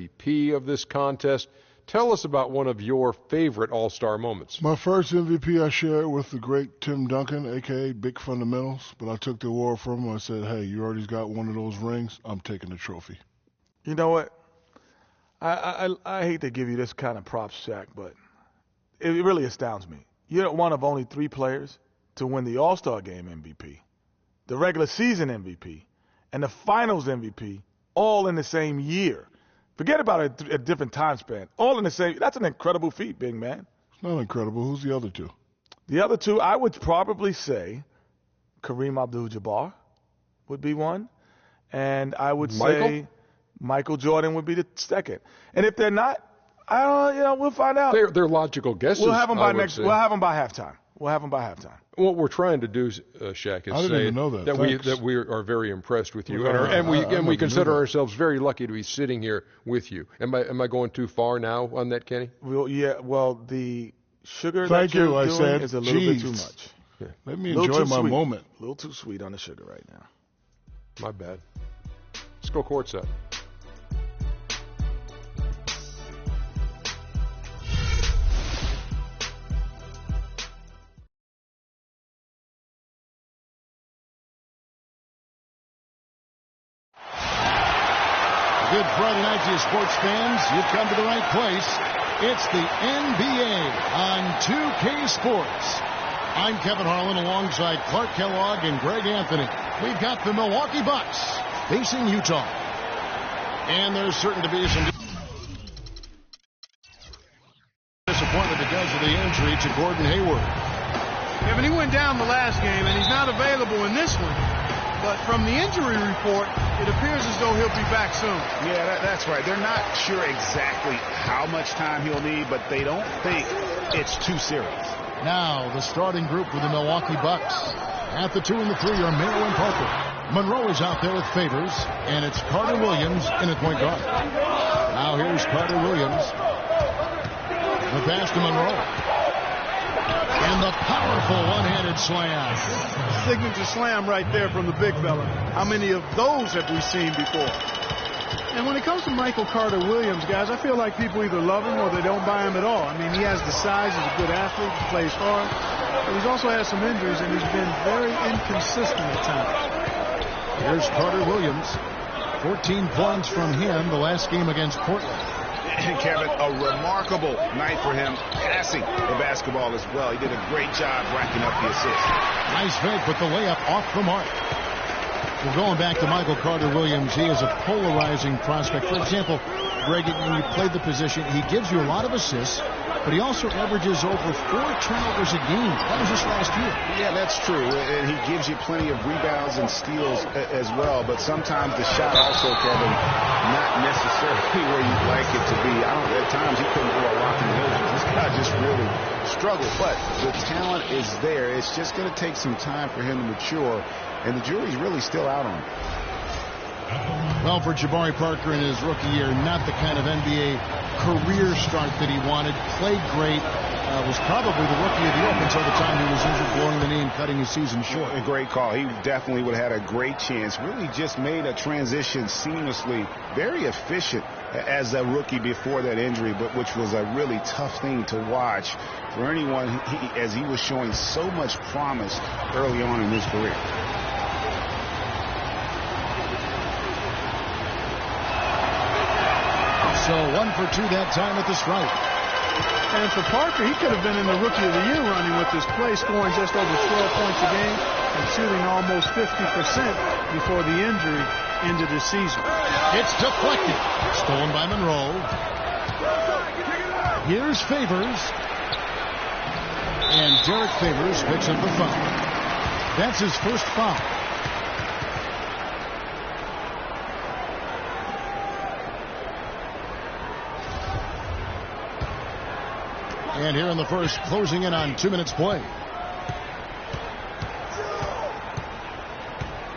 MVP of this contest. Tell us about one of your favorite All-Star moments. My first MVP I shared with the great Tim Duncan, a.k.a. Big Fundamentals, but I took the award from him. I said, hey, you already got one of those rings. I'm taking the trophy. You know what? I hate to give you this kind of props, Shaq, but it really astounds me. You're one of only 3 players to win the All-Star Game MVP, the regular season MVP, and the Finals MVP all in the same year. Forget about a different time span. All in the same. That's an incredible feat, big man. It's not incredible. Who's the other 2? The other 2, I would probably say Kareem Abdul-Jabbar would be one, and I would say Michael Jordan would be the second. And if they're not, I don't know. We'll find out. They're logical guesses. We'll have them by We'll have them by halftime. What we're trying to do, Shaq, is say that we are very impressed with you, and we consider ourselves very lucky to be sitting here with you. Am I going too far now on that, Kenny? Well, yeah. Well, the sugar that you're doing is a little bit too much. Yeah. Let me enjoy my moment. A little too sweet on the sugar right now. My bad. Let's go courtside. Good Friday night to you sports fans. You've come to the right place. It's the NBA on 2K Sports. I'm Kevin Harlan alongside Clark Kellogg and Greg Anthony. We've got the Milwaukee Bucks facing Utah. And there's certain to be some disappointment because of the injury to Gordon Hayward. Kevin, he went down the last game, and he's not available in this one. But from the injury report, it appears as though he'll be back soon. Yeah, that's right. They're not sure exactly how much time he'll need, but they don't think it's too serious. Now, the starting group for the Milwaukee Bucks. At the 2 and the 3 are Melo and Parker. Monroe is out there with Favors, and it's Carter Williams in at point guard. Now here's Carter Williams. The pass to Monroe. And the powerful one-handed slam. Signature slam right there from the big fella. How many of those have we seen before? And when it comes to Michael Carter Williams, guys, I feel like people either love him or they don't buy him at all. I mean, he has the size, he's a good athlete, he plays hard, but he's also had some injuries, and he's been very inconsistent at times. Here's Carter Williams. 14 points from him the last game against Portland. And Kevin, a remarkable night for him passing the basketball as well. He did a great job racking up the assists. Nice fake, but the layup off the mark. Well, going back to Michael Carter Williams, he is a polarizing prospect. For example, Greg, when you played the position, he gives you a lot of assists, but he also averages over 4 turnovers a game. That was just last year. Yeah, that's true. And he gives you plenty of rebounds and steals as well. But sometimes the shot also, Kevin, not necessarily where you'd like it to be. At times he couldn't throw a rock in the middle. This guy just really struggled. But the talent is there. It's just going to take some time for him to mature. And the jury's really still out on him. Well, for Jabari Parker in his rookie year, not the kind of NBA career start that he wanted. Played great. Was probably the rookie of the year up until the time he was injured, blowing the knee and cutting his season short. A great call. He definitely would have had a great chance. Really just made a transition seamlessly. Very efficient as a rookie before that injury, but which was a really tough thing to watch for anyone as he was showing so much promise early on in his career. So 1 for 2 that time at the stripe. And for Parker, he could have been in the Rookie of the Year running with this play, scoring just over 12 points a game and shooting almost 50% before the injury ended the season. It's deflected. Stolen by Monroe. Here's Favors. And Derek Favors picks up the foul. That's his first foul. And here in the first, closing in on 2 minutes play.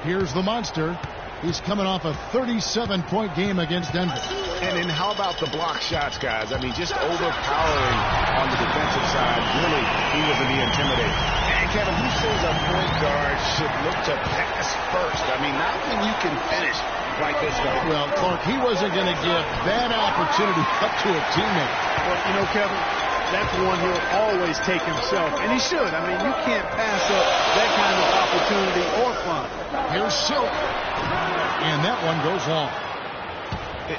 Here's the monster. He's coming off a 37-point game against Denver. And then how about the block shots, guys? I mean, just overpowering on the defensive side. Really, he was to be intimidated. And Kevin, who says a point guard should look to pass first? I mean, not when you can finish. like this, though. Well, Clark, he wasn't going to give that opportunity up to a teammate. Well, you know, Kevin, that's one he'll always take himself, and he should. I mean, you can't pass up that kind of opportunity or fun. Here's Silk, and that one goes long.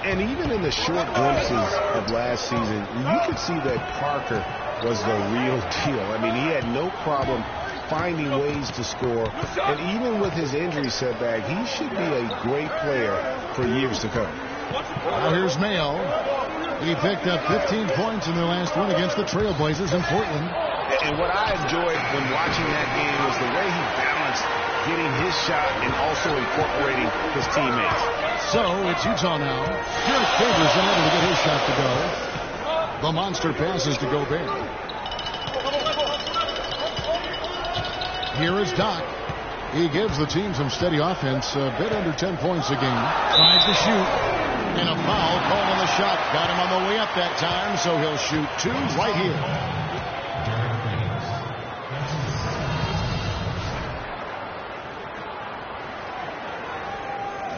And even in the short glimpses of last season, you could see that Parker was the real deal. I mean, he had no problem finding ways to score. And even with his injury setback, he should be a great player for years to come. Now here's Mayo. He picked up 15 points in their last win against the Trailblazers in Portland. And what I enjoyed when watching that game was the way he balanced getting his shot and also incorporating his teammates. So it's Utah now. Derek Favors unable to get his shot to go. The monster passes to Gobert. Here is Doc. He gives the team some steady offense, a bit under 10 points a game. Tries to shoot. And a foul called on the shot. Got him on the way up that time, so he'll shoot two right here.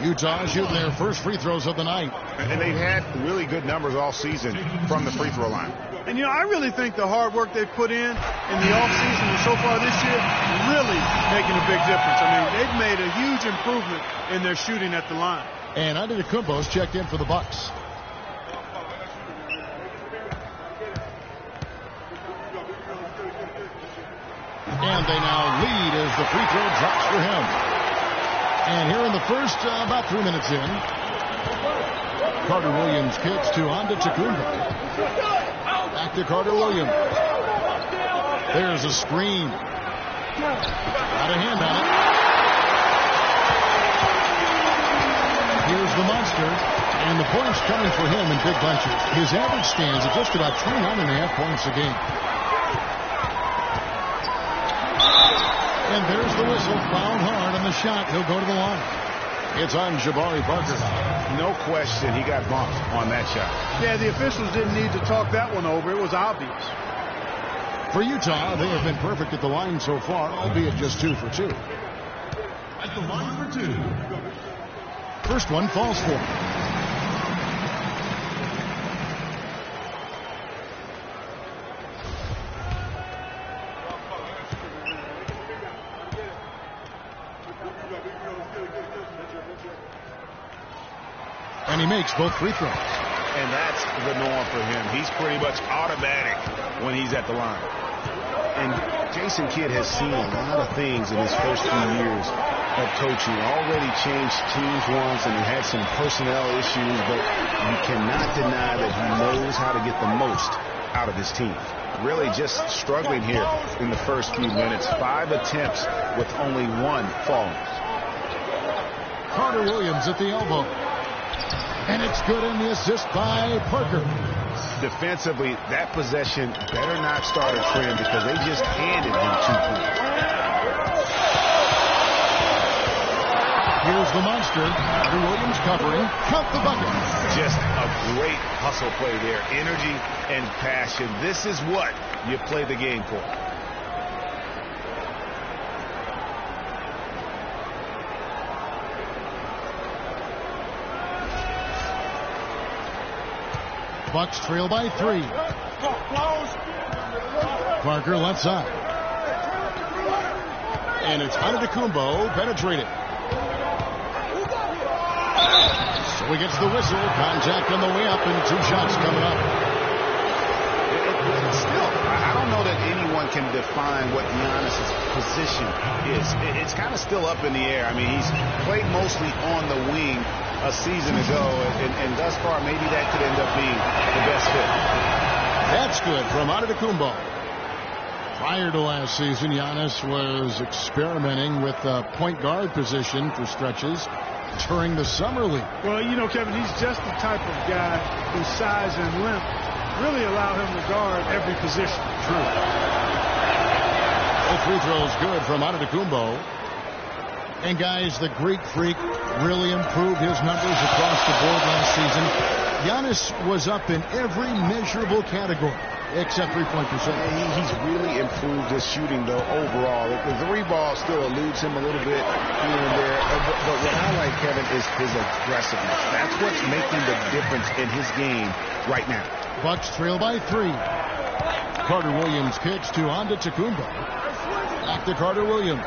Utah shooting their first free throws of the night. And they've had really good numbers all season from the free throw line. And, you know, I really think the hard work they've put in the offseason and so far this year really making a big difference. I mean, they've made a huge improvement in their shooting at the line. And Antetokounmpo's checked in for the Bucks. And they now lead as the free throw drops for him. And here in the first, about 3 minutes in, Carter Williams kicks to Antetokounmpo. Back to Carter Williams. There's a screen. Got a hand on it. Here's the monster. And the points coming for him in big bunches. His average stands at just about 29.5 points a game. And there's the whistle. Fouled hard on the shot. He'll go to the line. It's on Jabari Parker. No question he got bumped on that shot. Yeah, the officials didn't need to talk that one over. It was obvious. For Utah, they have been perfect at the line so far, albeit just 2 for 2. At the line for 2. First one falls for him. And he makes both free throws. And that's the norm for him. He's pretty much automatic when he's at the line. And Jason Kidd has seen a lot of things in his first few years of coaching. Already changed teams once and had some personnel issues, but you cannot deny that he knows how to get the most out of his team. Really just struggling here in the first few minutes. 5 attempts with only 1 falling. Carter Williams at the elbow. And it's good in the assist by Parker. Defensively, that possession better not start a trend because they just handed him 2 points. Here's the monster. Carter Williams covering. Count the bucket. Just a great hustle play there. Energy and passion. This is what you play the game for. Bucks trail by 3. Parker left side. And it's Antetokounmpo penetrating. So he gets the whistle. Contact on the way up and 2 shots coming up. Still, I don't know that anyone can define what Giannis's position is. It's kind of still up in the air. I mean, he's played mostly on the wing a season ago, and thus far, maybe that could end up being the best fit. That's good from Antetokounmpo. Prior to last season, Giannis was experimenting with the point guard position for stretches during the summer league. Well, you know, Kevin, he's just the type of guy whose size and length really allow him to guard every position. True. The free throw is good from Antetokounmpo. And guys, the Greek Freak really improved his numbers across the board last season. Giannis was up in every measurable category except three-point percentage. He's really improved his shooting, though, overall. The three ball still eludes him a little bit here and there. But what I like, Kevin, is his aggressiveness. That's what's making the difference in his game right now. Bucks trail by 3. Carter Williams kicks to Antetokounmpo. Back to Carter Williams.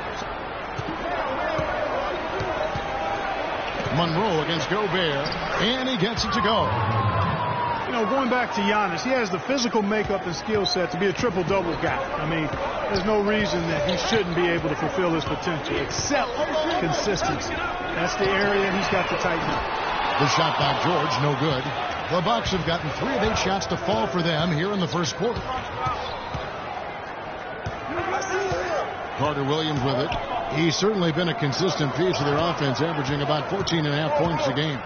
Monroe against Gobert, and he gets it to go. You know, going back to Giannis, he has the physical makeup and skill set to be a triple-double guy. I mean, there's no reason that he shouldn't be able to fulfill his potential, except consistency. That's the area he's got to tighten up. The shot by George, no good. The Bucks have gotten 3 of 8 shots to fall for them here in the first quarter. Carter Williams with it. He's certainly been a consistent piece of their offense, averaging about 14.5 points a game.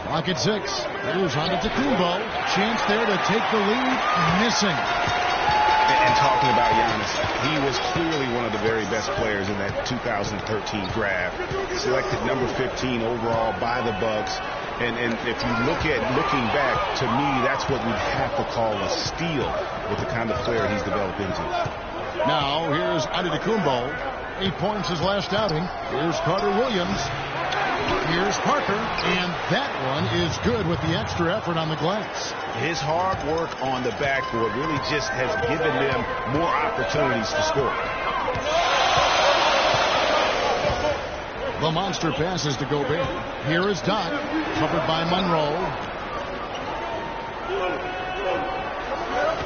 Lock at 6. Here's Antetokounmpo. Chance there to take the lead. Missing. And talking about Giannis, he was clearly one of the very best players in that 2013 draft. Selected number 15 overall by the Bucks. And if you looking back, to me, that's what we'd have to call a steal with the kind of player he's developed into. Now, here's Antetokounmpo. 8 points his last outing. Here's Carter Williams. Here's Parker, and that one is good with the extra effort on the glass. His hard work on the backboard really just has given them more opportunities to score. The monster passes to Gobert. Here is Doc, covered by Monroe.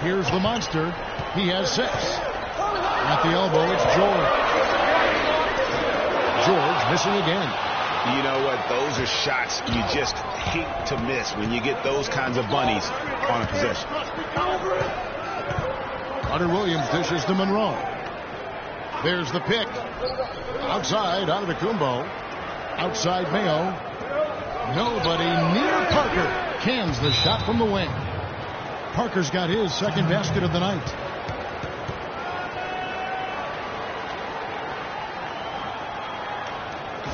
Here's the monster. He has 6. At the elbow, it's George. George missing again. You know what? Those are shots you just hate to miss when you get those kinds of bunnies on a possession. Carter Williams dishes to Monroe. There's the pick. Outside, Antetokounmpo. Outside Mayo. Nobody near Parker. Cans the shot from the wing. Parker's got his second basket of the night.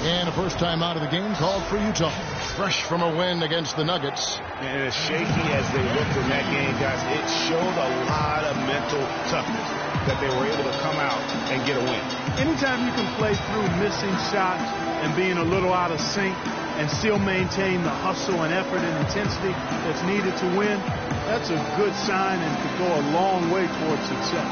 And a first time out of the game called for Utah. Fresh from a win against the Nuggets. And as shaky as they looked in that game, guys, it showed a lot of mental toughness that they were able to come out and get a win. Anytime you can play through missing shots and being a little out of sync and still maintain the hustle and effort and intensity that's needed to win, that's a good sign and could go a long way towards success.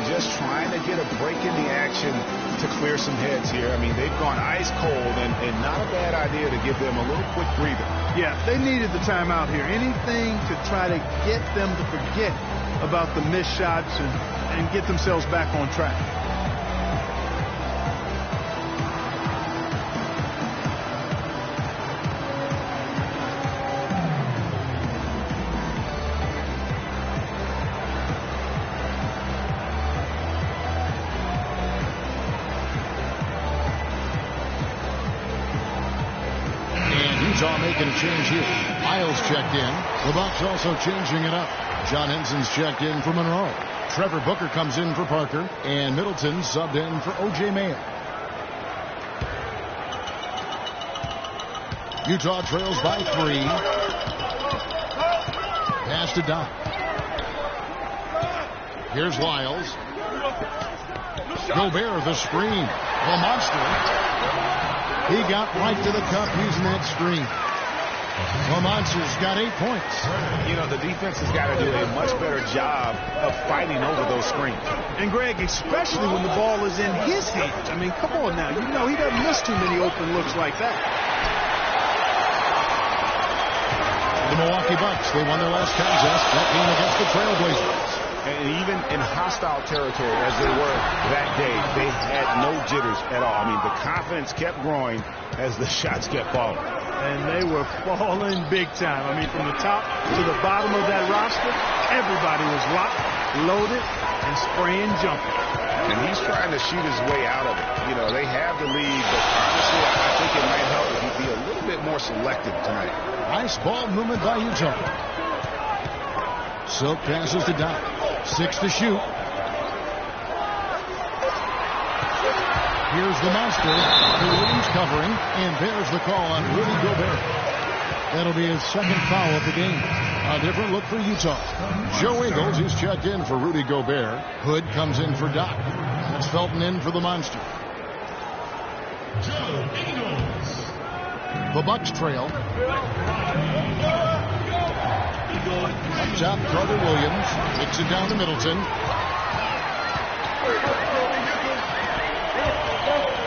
Just trying to get a break in the action to clear some heads here. I mean, they've gone ice cold, and not a bad idea to give them a little quick breather. Yeah, they needed the timeout here. Anything to try to get them to forget about the missed shots and get themselves back on track. Making a change here. Miles checked in. The Bucks also changing it up. John Henson's checked in for Monroe. Trevor Booker comes in for Parker. And Middleton subbed in for O.J. Mayo. Utah trails by 3. Pass to Doc. Here's Wiles. Gobert, the screen. The monster. He got right to the cup using that screen. The Monsters got 8 points. You know, the defense has got to do a much better job of fighting over those screens. And, Greg, especially when the ball is in his hands. I mean, come on now. You know he doesn't miss too many open looks like that. The Milwaukee Bucks, they won their last contest, that game against the Trailblazers. And even in hostile territory, as they were that day, they had no jitters at all. I mean, the confidence kept growing as the shots kept falling. And they were falling big time. I mean, from the top to the bottom of that roster, everybody was locked, loaded, and spraying jumping. And he's trying to shoot his way out of it. You know, they have the lead, but honestly, I think it might help if he be a little bit more selective tonight. Nice ball movement by Utah. Silk passes to Doc. 6 to shoot. Here's the monster. Williams covering, and there's the call on Rudy Gobert. That'll be his second foul of the game. A different look for Utah. Joe Ingles is checked in for Rudy Gobert. Hood comes in for Doc. That's Felton in for the monster. Joe Ingles. The Bucks trail. Up top, Carter Williams kicks it down to Middleton.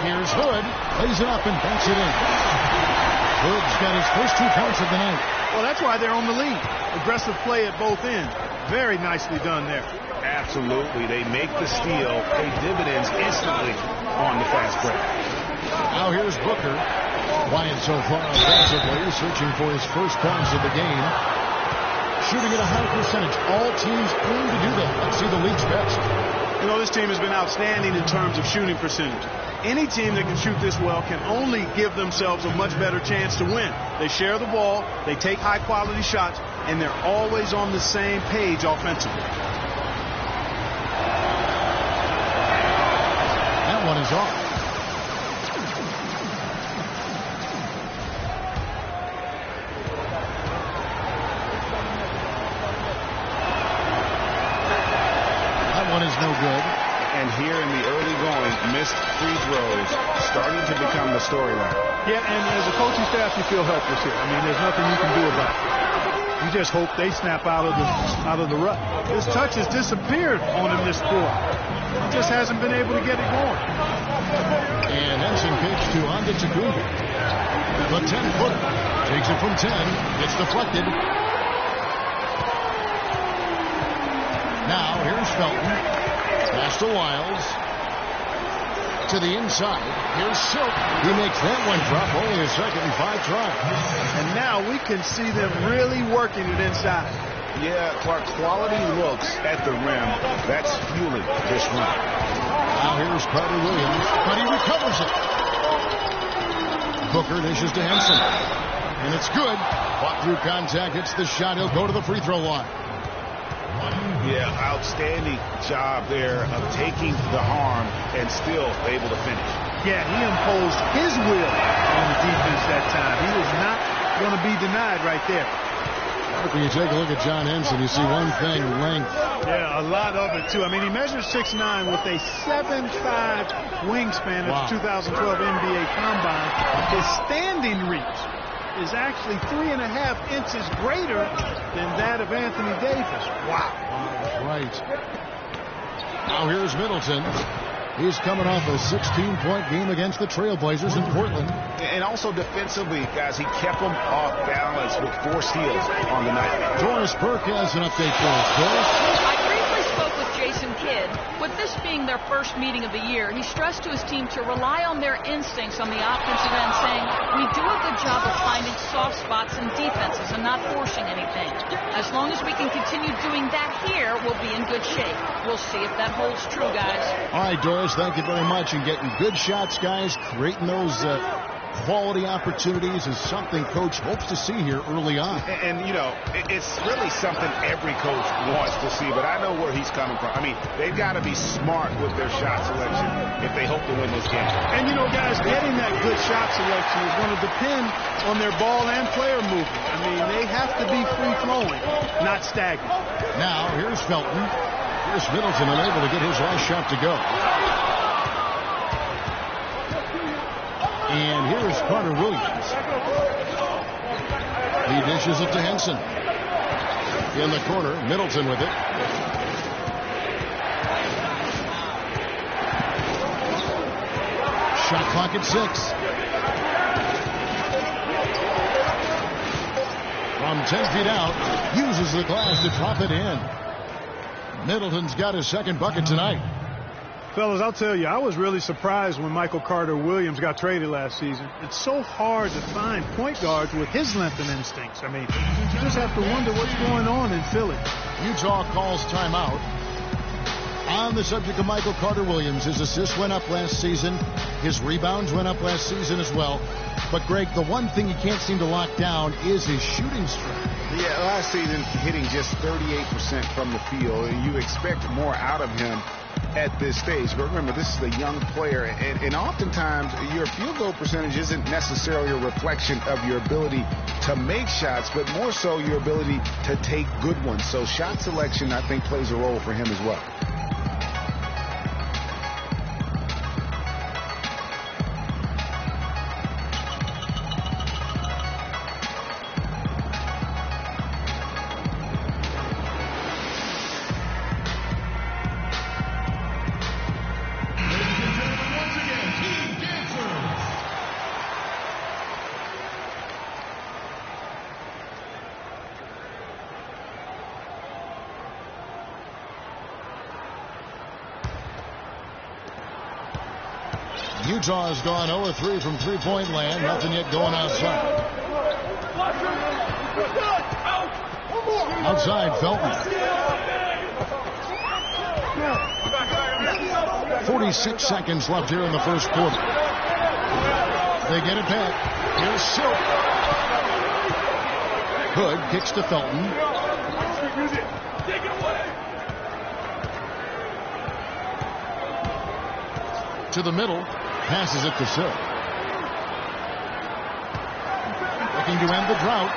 Here's Hood, plays it up and banks it in. Hood's got his first 2 points of the night. Well, that's why they're on the lead. Aggressive play at both ends. Very nicely done there. Absolutely. They make the steal, pay dividends instantly on the fast break. Now here's Booker. Quiet so far offensively, searching for his first points of the game. Shooting at a high percentage. All teams aim to do that. Let's see the league's best. You know, this team has been outstanding in terms of shooting percentage. Any team that can shoot this well can only give themselves a much better chance to win. They share the ball, they take high-quality shots, and they're always on the same page offensively. That one is off. No good. And here in the early going, missed free throws starting to become the storyline. Yeah, and as a coaching staff, you feel helpless here. I mean, there's nothing you can do about it. You just hope they snap out of the rut. His touch has disappeared on him this quarter. He just hasn't been able to get it going. And Henson kicks to Antetokounmpo. The 10-footer takes it from 10. It's deflected. Now here's Felton. Pass to Wiles. To the inside. Here's Silk. He makes that one drop. Only a second and 5 tries. And now we can see them really working it inside. Yeah, Clark, quality looks at the rim. That's fueling this run. Now here's Carter Williams. But he recovers it. Booker dishes to Henson. And it's good. Fought through contact. Hits the shot. He'll go to the free throw line. Yeah, outstanding job there of taking the harm and still able to finish. Yeah, he imposed his will on the defense that time. He was not going to be denied right there. When you take a look at John Henson, you see one thing, length. Yeah, a lot of it, too. I mean, he measures 6'9" with a 7'5" wingspan at the 2012 NBA Combine. His standing reach is actually 3.5 inches greater than that of Anthony Davis. Wow. Right. Now here's Middleton. He's coming off a 16-point game against the Trailblazers in Portland. And also defensively, guys, he kept them off balance with 4 steals on the night. Doris Burke has an update for us. Doris? I briefly spoke with Jason Kidd. With this being their first meeting of the year, he stressed to his team to rely on their instincts on the offensive end, saying, we do a good job of finding soft spots in defenses and not forcing anything. As long as we can continue doing that here, we'll be in good shape. We'll see if that holds true, guys. All right, Doris, thank you very much. And getting good shots, guys, creating those quality opportunities is something Coach hopes to see here early on. And you know, it's really something every coach wants to see, but I know where he's coming from. I mean, they've got to be smart with their shot selection if they hope to win this game. And, you know, guys, getting that good shot selection is going to depend on their ball and player movement. I mean, they have to be free-flowing, not stagnant. Now, here's Felton. Here's Middleton unable to get his last shot to go. And here's Carter Williams. He dishes it to Henson. In the corner, Middleton with it. Shot clock at 6. From 10 feet out, uses the glass to drop it in. Middleton's got his second bucket tonight. Fellas, I'll tell you, I was really surprised when Michael Carter Williams got traded last season. It's so hard to find point guards with his length and instincts. I mean, you just have to wonder what's going on in Philly. Utah calls timeout. On the subject of Michael Carter Williams, his assists went up last season. His rebounds went up last season as well. But, Greg, the one thing you can't seem to lock down is his shooting strength. Yeah, last season hitting just 38% from the field. You expect more out of him at this stage. But remember, this is a young player, and oftentimes your field goal percentage isn't necessarily a reflection of your ability to make shots, but more so your ability to take good ones. So shot selection, I think, plays a role for him as well. Utah has gone 0-3 from three-point land. Nothing yet going outside. Outside, Felton. 46 seconds left here in the first quarter. They get it back. Here's Silk. Hood kicks to Felton. To the middle. Passes it to Silk. Looking to end the drought.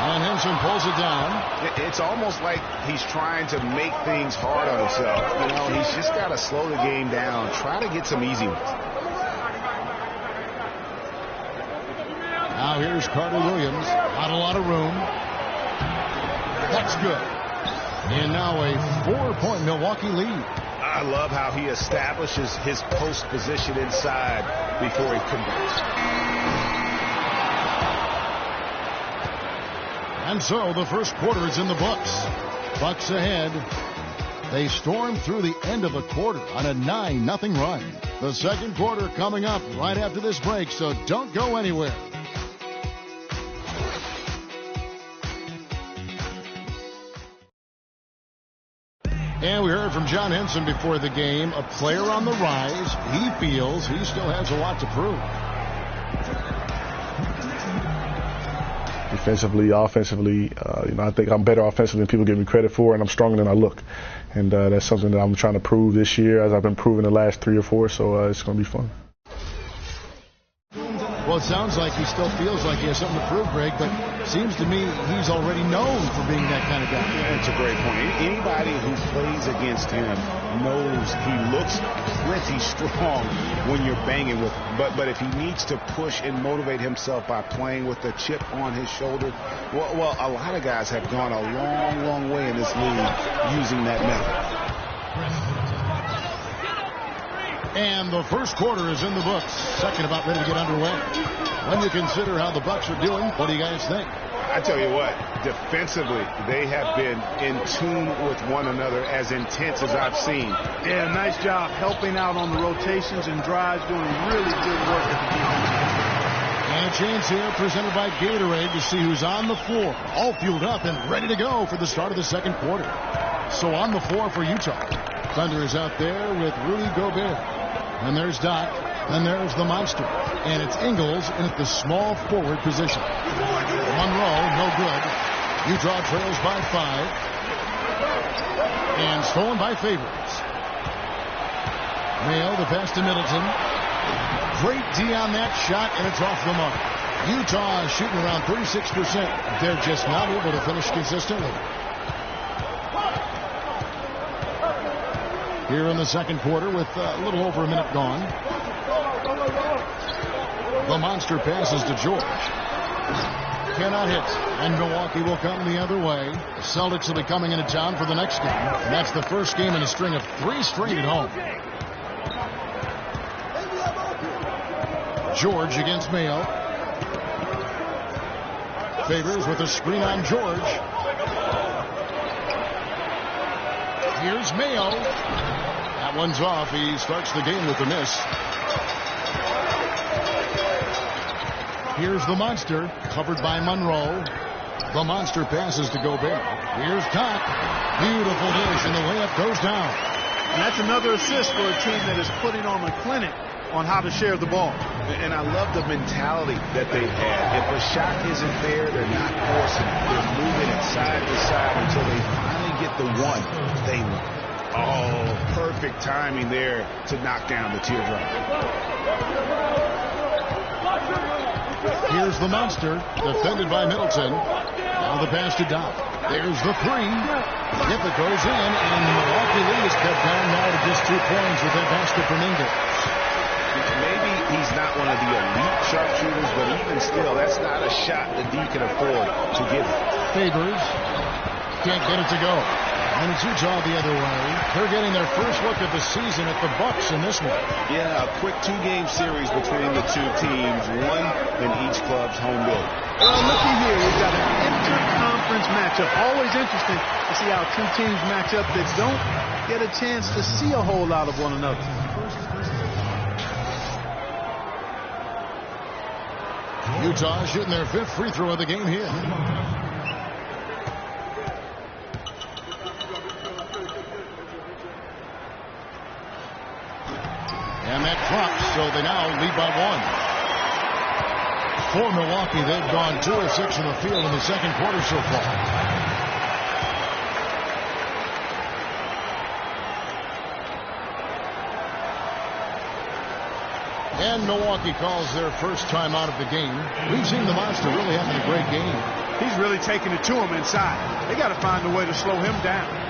And Henson pulls it down. It's almost like he's trying to make things hard on himself. You know, he's just got to slow the game down. Try to get some easy ones. Now here's Carter Williams. Not a lot of room. That's good. And now a 4-point Milwaukee lead. I love how he establishes his post position inside before he converts. And so the first quarter is in the books. Bucks ahead. They storm through the end of the quarter on a 9-0 run. The second quarter coming up right after this break, so don't go anywhere. And we heard from John Henson before the game, a player on the rise. He feels he still has a lot to prove. Defensively, offensively, I think I'm better offensively than people give me credit for, and I'm stronger than I look. And that's something that I'm trying to prove this year, as I've been proving the last 3 or 4, so it's going to be fun. Well, it sounds like he still feels like he has something to prove, Greg, but it seems to me he's already known for being that kind of guy. Yeah, that's a great point. Anybody who plays against him knows he looks pretty strong when you're banging with him. But if he needs to push and motivate himself by playing with a chip on his shoulder, well, a lot of guys have gone a long, long way in this league using that method. And the first quarter is in the books. Second about ready to get underway. When you consider how the Bucks are doing, what do you guys think? I tell you what, defensively, they have been in tune with one another, as intense as I've seen. Yeah, nice job helping out on the rotations and drives, doing really good work at the defense. And a chance here presented by Gatorade to see who's on the floor. All fueled up and ready to go for the start of the second quarter. So on the floor for Utah. Thunder is out there with Rudy Gobert. And there's Doc, and there's the monster. And it's Ingles in at the small forward position. Monroe, no good. Utah trails by 5. And stolen by Favors. Mayo, the pass to Middleton. Great D on that shot, and it's off the mark. Utah shooting around 36%. They're just not able to finish consistently. Here in the second quarter with a little over a minute gone. The monster passes to George. Cannot hit. And Milwaukee will come the other way. The Celtics will be coming into town for the next game. And that's the first game in a string of 3 straight at home. George against Mayo. Favors with a screen on George. Here's Mayo. That one's off. He starts the game with a miss. Here's the monster, covered by Monroe. The monster passes to Gobert. Here's Cock. Beautiful dish, and the layup goes down. And that's another assist for a team that is putting on a clinic on how to share the ball. And I love the mentality that they've had. If a shot isn't there, they're not forcing it. They're moving it side to side until they finally get the one they want. Oh, perfect timing there to knock down the teardrop. Here's the monster, defended by Middleton. Now the pass to Dow. There's the three. If it goes in, and Milwaukee lead is kept down now to just 2 points with that basket from Ingram. Maybe he's not one of the elite sharpshooters, but even still, that's not a shot that D can afford to give it. Favors can't get it to go. And it's Utah the other way. They're getting their first look at the season at the Bucks in this one. Yeah, a quick 2-game series between the two teams, one in each club's home building. Well, looky here, we've got an inter-conference matchup. Always interesting to see how two teams match up that don't get a chance to see a whole lot of one another. Utah shooting their 5th free throw of the game here. And that drops, so they now lead by 1. For Milwaukee, they've gone 2 of 6 from the field in the second quarter so far. And Milwaukee calls their first time out of the game. We've seen the monster really having a great game. He's really taking it to him inside. They got to find a way to slow him down.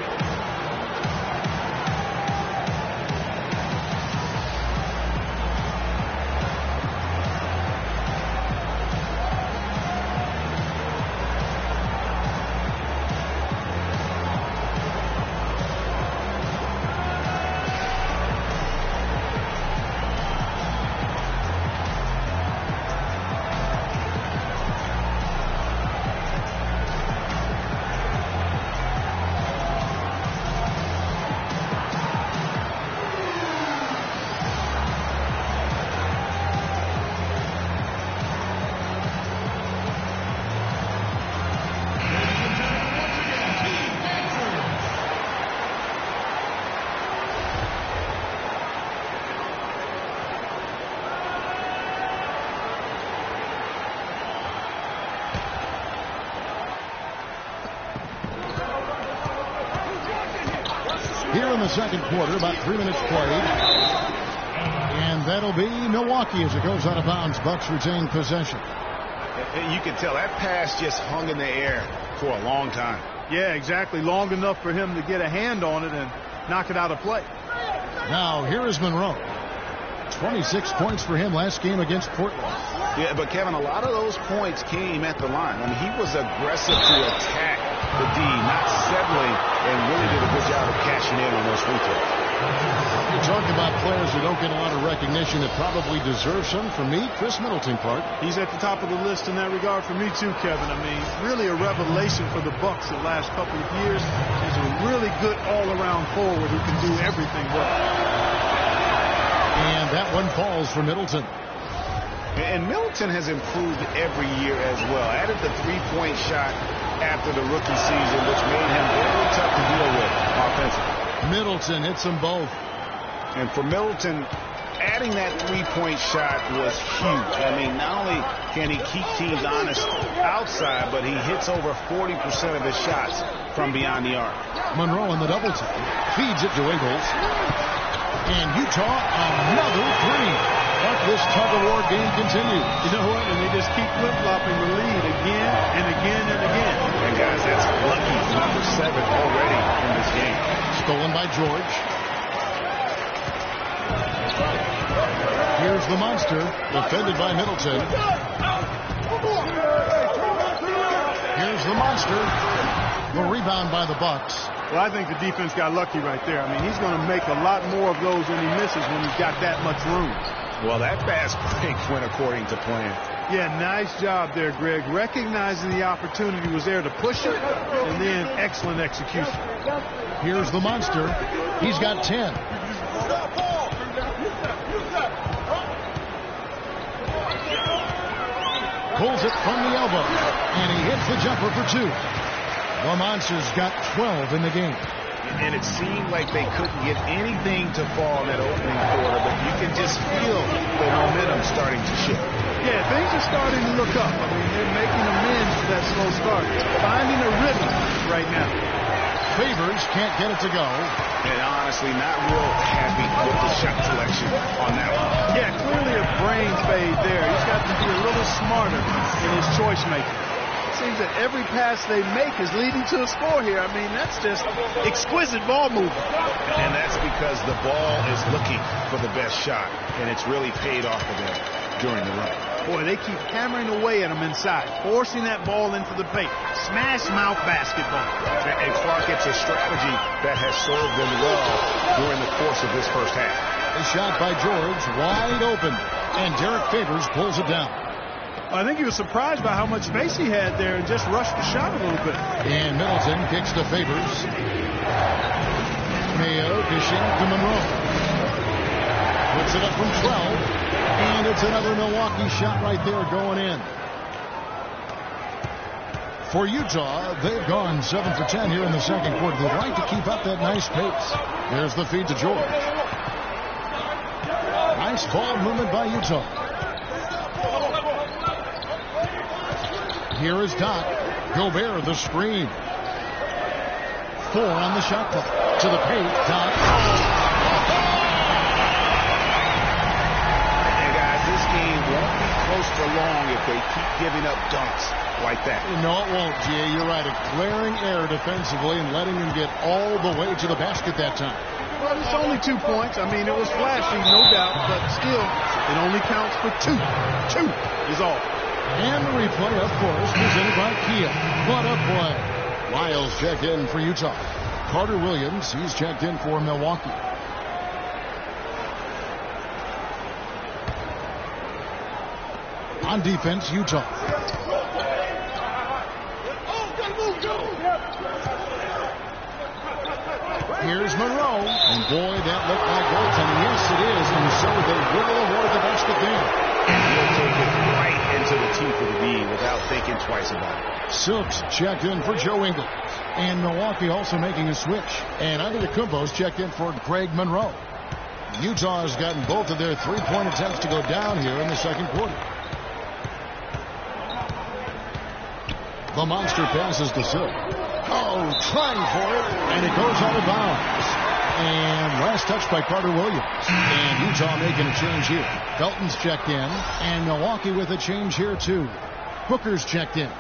Here in the second quarter, about 3 minutes played. And that'll be Milwaukee as it goes out of bounds. Bucks retain possession. You can tell that pass just hung in the air for a long time. Yeah, exactly. Long enough for him to get a hand on it and knock it out of play. Now, here is Monroe. 26 points for him last game against Portland. Yeah, but Kevin, a lot of those points came at the line. I mean, he was aggressive to attack the D, not settling, and really did a good job of cashing in on those free throws. You talked about players who don't get a lot of recognition that probably deserve some. For me, Chris Middleton, Clark. He's at the top of the list in that regard for me too, Kevin. I mean, really a revelation for the Bucks the last couple of years. He's a really good all-around forward who can do everything well. And that one falls for Middleton. And Middleton has improved every year as well. Added the three-point shot after the rookie season, which made him very tough to deal with offensively. Middleton hits them both. And for Middleton, adding that three-point shot was huge. I mean, not only can he keep teams honest outside, but he hits over 40% of his shots from beyond the arc. Monroe in the double team. Feeds it to Ingles. And Utah, another three. But this tug-of-war game continues. You know what? And they just keep flip-flopping the lead again and again and again. And guys, that's lucky. Number 7 already in this game. Stolen by George. Here's the monster, defended by Middleton. Here's the monster. The rebound by the Bucks. Well, I think the defense got lucky right there. I mean, he's going to make a lot more of those when he misses when he's got that much room. Well, that fast break went according to plan. Yeah, nice job there, Greg. Recognizing the opportunity was there to push it, and then excellent execution. Here's the monster. He's got 10. Pulls it from the elbow, and he hits the jumper for 2. The Monsters got 12 in the game. And it seemed like they couldn't get anything to fall in that opening quarter, but you can just feel the momentum starting to shift. Yeah, things are starting to look up. I mean, they're making amends for that slow start. Finding a rhythm right now. Favors can't get it to go. And honestly, not real happy with the shot selection on that one. Yeah, clearly a brain fade there. He's got to be a little smarter in his choice making. It seems that every pass they make is leading to a score here. I mean, that's just exquisite ball movement. And that's because the ball is looking for the best shot, and it's really paid off for them during the run. Boy, they keep hammering away at him inside, forcing that ball into the paint. Smash mouth basketball. And Clark, it's a strategy that has served them well during the course of this first half. A shot by George, wide open, and Derek Favors pulls it down. I think he was surprised by how much space he had there and just rushed the shot a little bit. And Middleton kicks to Favors. Mayo dishing to Monroe. Puts it up from 12. And it's another Milwaukee shot right there going in. For Utah, they've gone 7 for 10 here in the second quarter. They'd like to keep up that nice pace. There's the feed to George. Nice ball movement by Utah. Here is Doc. Gobert, the screen. 4 on the shot clock. To the paint. Doc. Won't be close for long if they keep giving up dunks like that. No, it won't, Jay. You're right. A glaring error defensively and letting him get all the way to the basket that time. Well, it's only 2 points. I mean, it was flashy, no doubt, but still, it only counts for 2. 2 is all. And the replay, of course, presented by Kia. What a play. Lyles checked in for Utah. Carter Williams, he's checked in for Milwaukee. On defense, Utah. Here's Monroe. And boy, that looked like goaltending. Yes, it is. And so they will avoid the basket there. He'll take it right into the teeth of the D without thinking twice about it. Silks checked in for Joe Ingles. And Milwaukee also making a switch. And Antetokounmpo's checked in for Greg Monroe. Utah has gotten both of their three-point attempts to go down here in the second quarter. The monster passes to Silk. Oh, trying for it, and it goes out of bounds. And last touch by Carter Williams. And Utah making a change here. Felton's checked in, and Milwaukee with a change here too. Booker's checked in.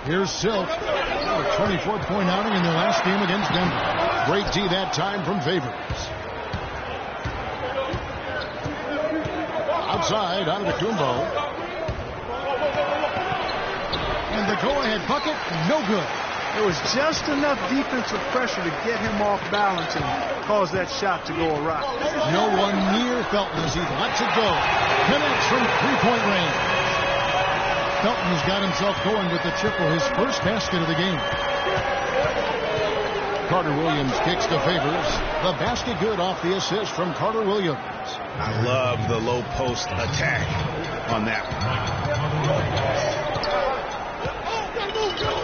Here's Silk. A 24-point outing in their last game against Denver. Great D that time from Favors. Outside, Antetokounmpo. And the go-ahead bucket, no good. There was just enough defensive pressure to get him off balance and cause that shot to go awry. No one near Felton as he lets it go. Connects from three-point range. Felton has got himself going with the triple, his first basket of the game. Carter Williams kicks to Favors. The basket good off the assist from Carter Williams. I love the low post attack on that one.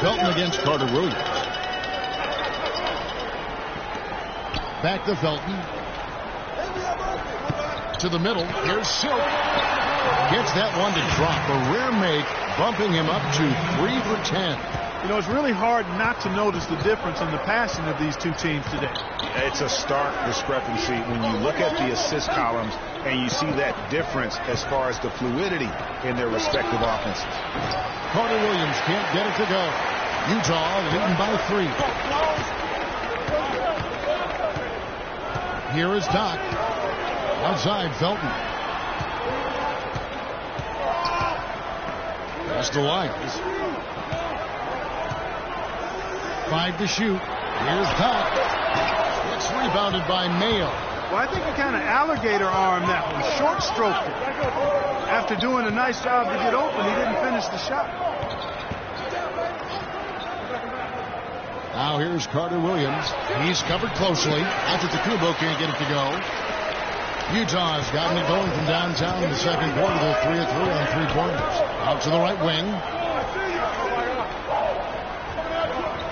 Felton against Carter Williams. Back to Felton. To the middle. Here's Silk. Gets that one to drop. A rare make, bumping him up to 3 for 10. You know, it's really hard not to notice the difference in the passing of these two teams today. It's a stark discrepancy when you look at the assist columns and you see that difference as far as the fluidity in their respective offenses. Carter Williams can't get it to go. Utah leading by 3. Here is Doc. Outside, Felton. That's the Lyles. 5 to shoot. Here's Doc. It's rebounded by Mayo. Well, I think he kind of alligator armed that one. Short stroked it. After doing a nice job to get open, he didn't finish the shot. Now here's Carter Williams. He's covered closely. Antetokounmpo can't get it to go. Utah's gotten it going from downtown in the second quarter. They're 3 of 3 on three-pointers. Out to the right wing.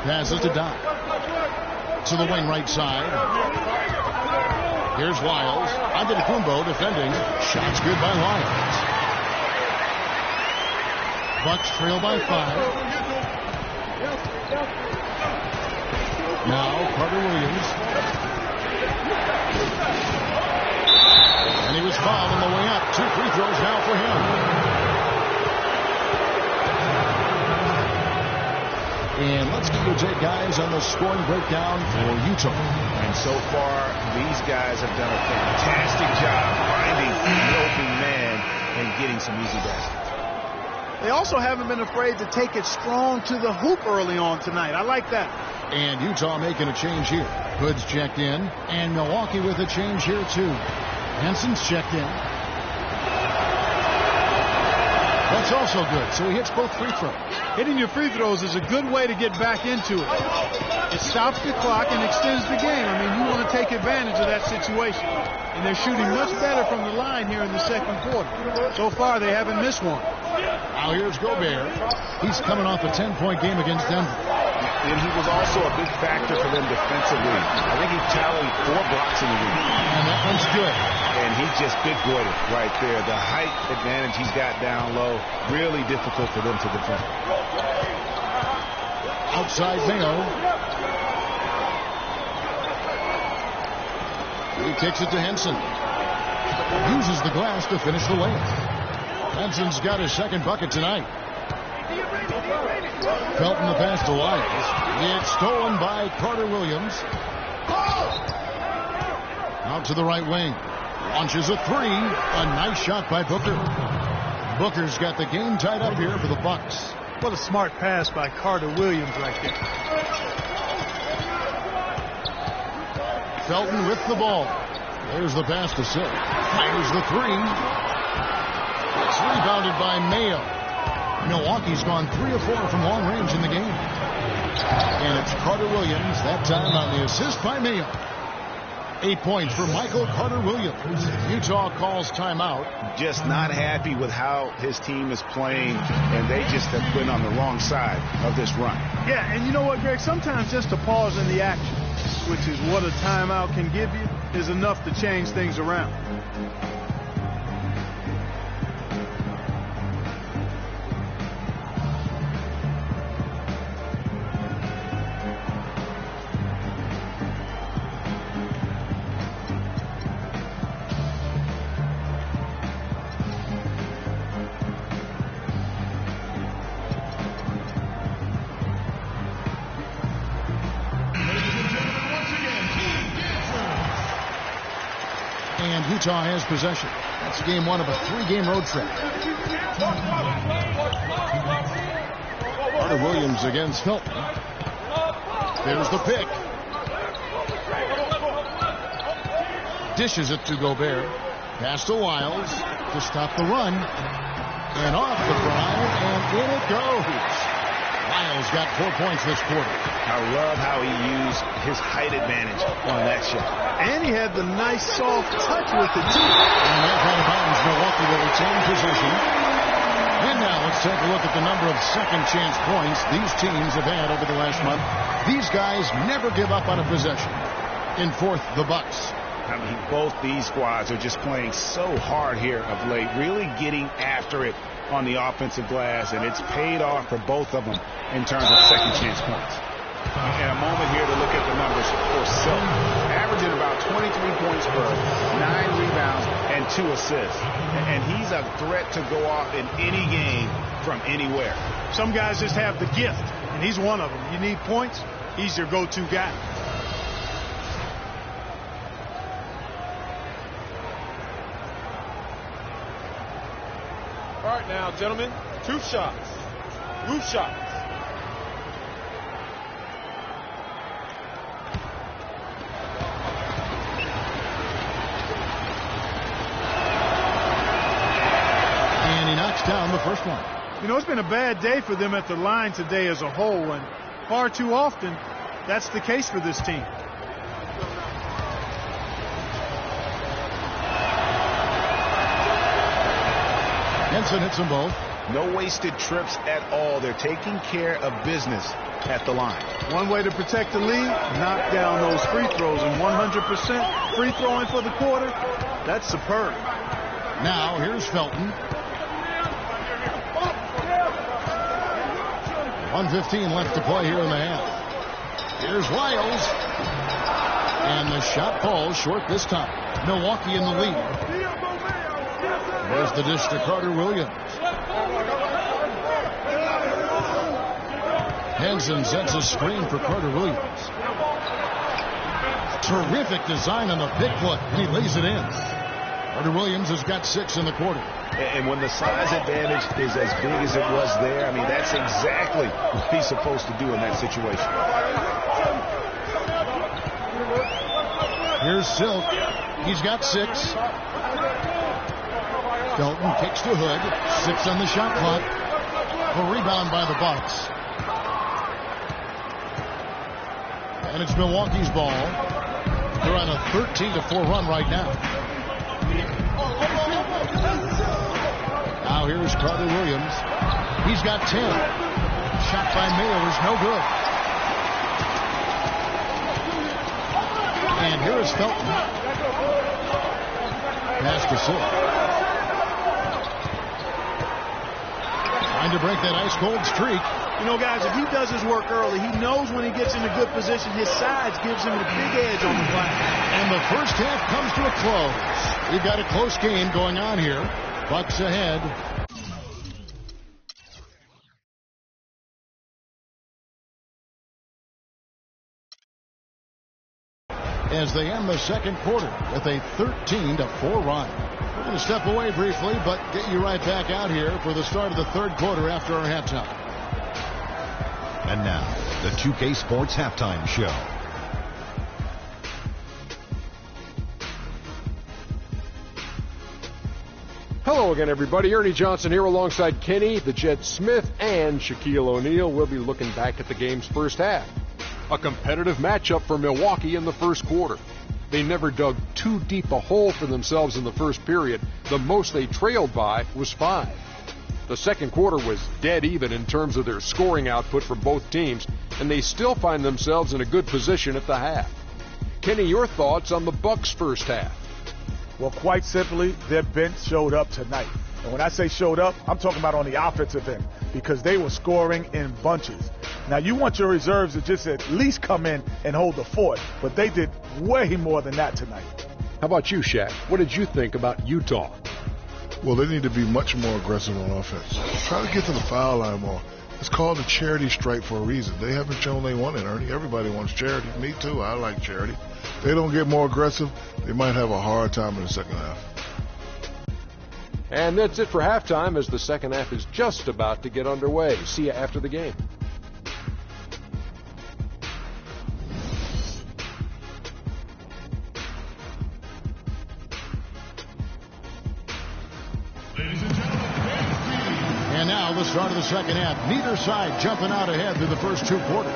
Passes to Doc. To the wing right side. Here's Wiles. Antetokounmpo defending. Shot's good by Wiles. Bucks trail by 5. Now Carter Williams. And he was fouled on the way up. 2 free throws now for him. And let's get your take, guys, on the scoring breakdown for Utah. And so far, these guys have done a fantastic job finding the open man and getting some easy baskets. They also haven't been afraid to take it strong to the hoop early on tonight. I like that. And Utah making a change here. Hood's checked in, and Milwaukee with a change here, too. Henson's checked in. That's also good, so he hits both free throws. Hitting your free throws is a good way to get back into it. It stops the clock and extends the game. I mean, you want to take advantage of that situation. And they're shooting much better from the line here in the second quarter. So far, they haven't missed one. Now here's Gobert. He's coming off a 10-point game against Denver. And he was also a big factor for them defensively. I think he tallied 4 blocks in the game. And that one's good. And he just big boyed it right there. The height advantage he's got down low, really difficult for them to defend. Outside Mayo. He kicks it to Henson. Uses the glass to finish the layup. Henson's got his second bucket tonight. Felton the pass to Wiles. It's stolen by Carter Williams. Out to the right wing. Launches a 3. A nice shot by Booker. Booker's got the game tied up here for the Bucks. What a smart pass by Carter Williams right there. Felton with the ball. There's the pass to Silk. Fires the 3. It's rebounded by Mayo. Milwaukee's gone 3 of 4 from long range in the game. And it's Carter Williams, that time on the assist by Mayo. 8 points for Michael Carter Williams. Utah calls timeout. Just not happy with how his team is playing, and they just have been on the wrong side of this run. Yeah, and you know what, Greg? Sometimes just a pause in the action, which is what a timeout can give you, is enough to change things around. Utah has possession. That's game 1 of a 3-game road trip. Carter Williams against Felton. There's the pick. Dishes it to Gobert. Pass to Wiles to stop the run. And off the drive, and in it goes. Wiles got 4 points this quarter. I love how he used his height advantage on that shot. And he had the nice soft touch with it, too. And that's out of bounds. Milwaukee will retain position. And now let's take a look at the number of second chance points these teams have had over the last month. These guys never give up on a possession. In fourth, the Bucks. I mean, both these squads are just playing so hard here of late, really getting after it on the offensive glass, and it's paid off for both of them in terms of second chance points. And a moment here to look at the numbers for Silk. Averaging about 23 points per 9 rebounds and 2 assists. And he's a threat to go off in any game from anywhere. Some guys just have the gift, and he's one of them. You need points, he's your go-to guy. All right now, gentlemen, 2 shots. Roof shots. And he knocks down the first one. You know, it's been a bad day for them at the line today as a whole, and far too often that's the case for this team. Henson hits them both. No wasted trips at all. They're taking care of business at the line. One way to protect the lead, knock down those free throws, and 100% free throwing for the quarter, that's superb. Now here's Felton. 1:15 left to play here in the half. Here's Wiles. And the shot falls short this time. Milwaukee in the lead. There's the dish to Carter Williams. Henson sets a screen for Carter Williams. Terrific design on the pick foot. He lays it in. Carter Williams has got 6 in the quarter. And when the size advantage is as big as it was there, I mean, that's exactly what he's supposed to do in that situation. Here's Silk. He's got 6. Felton kicks to Hood. 6 on the shot clock. A rebound by the Bucks. And it's Milwaukee's ball. They're on a 13-4 run right now. Now here's Carter Williams. He's got 10. Shot by Mayo is no good. And here is Felton. Pass to Silk. Trying to break that ice-cold streak. You know, guys, if he does his work early, he knows when he gets in a good position, his size gives him a big edge on the glass. And the first half comes to a close. We've got a close game going on here. Bucks ahead. As they end the second quarter with a 13-4 run. We're going to step away briefly, but get you right back out here for the start of the third quarter after our halftime. And now, the 2K Sports Halftime Show. Hello again, everybody. Ernie Johnson here alongside Kenny, the Jet Smith, and Shaquille O'Neal. We'll be looking back at the game's first half. A competitive matchup for Milwaukee in the first quarter. They never dug too deep a hole for themselves in the first period. The most they trailed by was 5. The second quarter was dead even in terms of their scoring output from both teams, and they still find themselves in a good position at the half. Kenny, your thoughts on the Bucks' first half? Well, quite simply, their bench showed up tonight. And when I say showed up, I'm talking about on the offensive end, because they were scoring in bunches. Now, you want your reserves to just at least come in and hold the fort, but they did way more than that tonight. How about you, Shaq? What did you think about Utah? Well, they need to be much more aggressive on offense. Try to get to the foul line more. It's called a charity stripe for a reason. They haven't shown they want it, Ernie. Everybody wants charity. Me too. I like charity. If they don't get more aggressive, they might have a hard time in the second half. And that's it for halftime, as the second half is just about to get underway. See you after the game. And now the start of the second half. Neither side jumping out ahead through the first 2 quarters.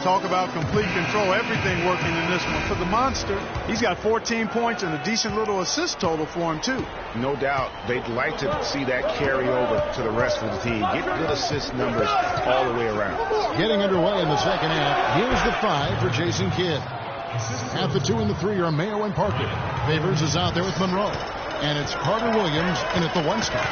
Talk about complete control. Everything working in this one. For the Monster, he's got 14 points and a decent little assist total for him, too. No doubt they'd like to see that carry over to the rest of the team. Get good assist numbers all the way around. Getting underway in the second half. Here's the 5 for Jason Kidd. At the 2 and the 3 are Mayo and Parker. Favors is out there with Monroe. And it's Carter Williams in at the 1 spot.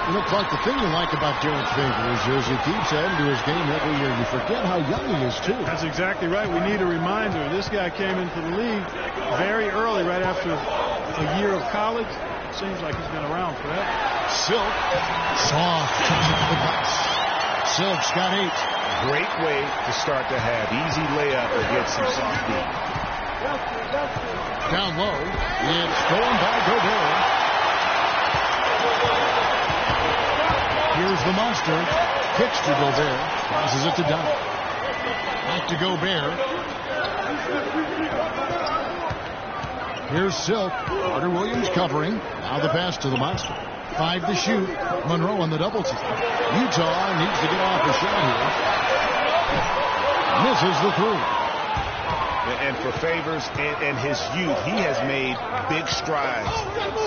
You know, Clark, the thing you like about Derek Favors is he keeps adding to his game every year. You forget how young he is, too. That's exactly right. We need a reminder. This guy came into the league very early, right after a year of college. Seems like he's been around forever. Silk. Soft. The pass. Silk's got 8. Great way to start the half. Easy layup against some soft D. Down low. It's stolen by Gobert. Here's the Monster. Kicks to Gobert. Passes it to Dunn. Back to Gobert. Here's Silk. Carter Williams covering. Now the pass to the Monster. 5 to shoot. Monroe on the double team. Utah needs to get off a shot here. Misses the 3. And for Favors and his youth, he has made big strides.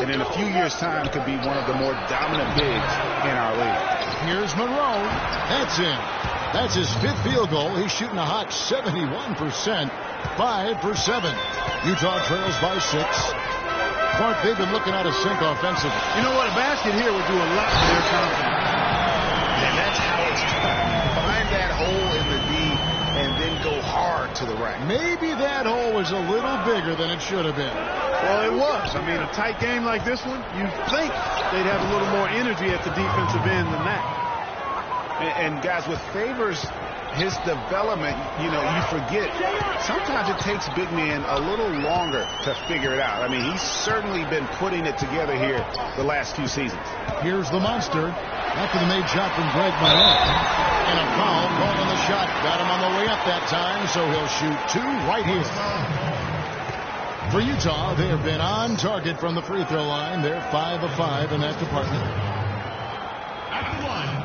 And in a few years' time, could be one of the more dominant bigs in our league. Here's Monroe. That's in. That's his 5th field goal. He's shooting a hot 71%. 5 for 7. Utah trails by 6. Clark, they've been looking out of sync offensively. You know what? A basket here would do a lot for their confidence. And that's how it's done. Find that hole in the D and then go hard to the rack. Maybe that hole was a little bigger than it should have been. Well, it was. I mean, a tight game like this one, you'd think they'd have a little more energy at the defensive end than that. And guys, with Favors, his development, you forget. Sometimes it takes big men a little longer to figure it out. I mean, he's certainly been putting it together here the last few seasons. Here's the monster after the made shot from Greg Monroe. And a foul called on the shot. Got him on the way up that time, so he'll shoot 2 right here. For Utah, they have been on target from the free throw line. They're 5 of 5 in that department. At the line.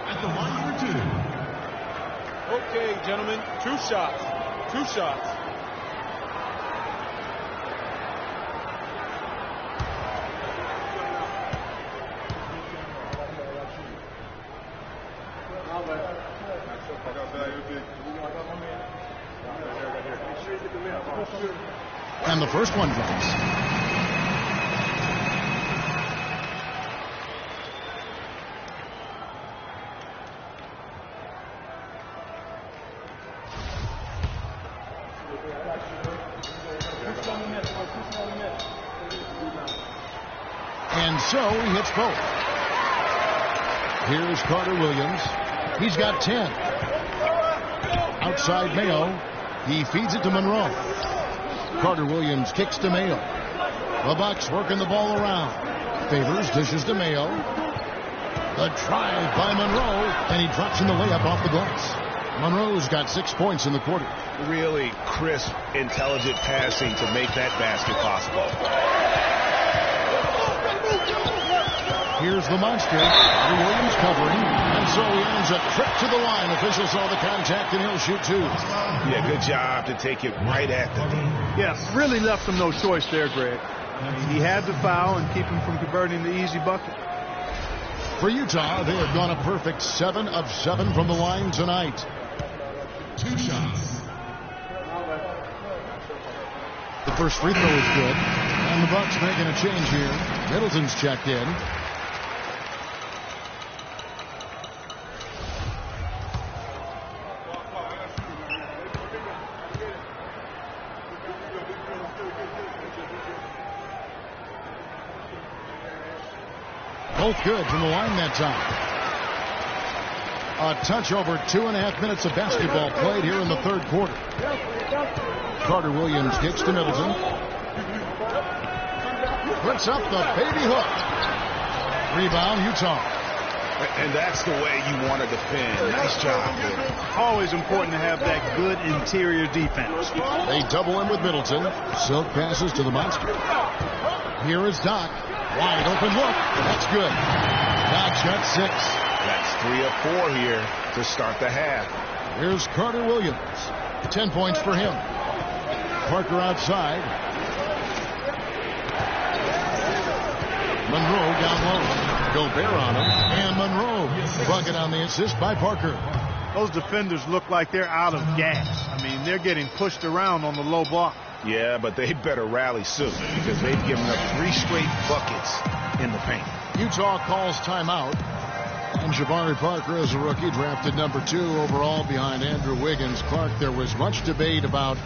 At the line for 2. Okay, gentlemen, 2 shots. 2 shots. And the first one drops. And so he hits both. Here's Carter Williams. He's got 10. Outside Mayo. He feeds it to Monroe. Carter Williams kicks to Mayo. The Bucks working the ball around. Favors dishes to Mayo. The drive by Monroe, and he drops in the layup off the glass. Monroe's got 6 points in the quarter. Really crisp, intelligent passing to make that basket possible. Here's the monster. Williams covering. And so he earns a trip to the line. Official saw the contact, and he'll shoot 2. Yeah, good job to take it right at the knee. Yes, really left him no choice there, Greg. I mean, he had to foul and keep him from converting the easy bucket. For Utah, they have gone a perfect 7 of 7 from the line tonight. 2 shots. The first free throw is good. And the Bucks making a change here. Middleton's checked in. Both good from the line that time. A touch over 2.5 minutes of basketball played here in the third quarter. Carter Williams kicks to Middleton. Puts up the baby hook. Rebound, Utah. And that's the way you want to defend. Nice job. Always important to have that good interior defense. They double him with Middleton. Silk passes to the monster. Here is Doc. Wide open look. That's good. Doc's got 6. That's 3 of 4 here to start the half. Here's Carter Williams. 10 points for him. Parker outside. Monroe down low. Gobert on him. And Monroe. Bucket on the assist by Parker. Those defenders look like they're out of gas. I mean, they're getting pushed around on the low block. Yeah, but they better rally soon because they've given up 3 straight buckets in the paint. Utah calls timeout. And Jabari Parker, as a rookie, drafted number 2 overall behind Andrew Wiggins. Clark, there was much debate about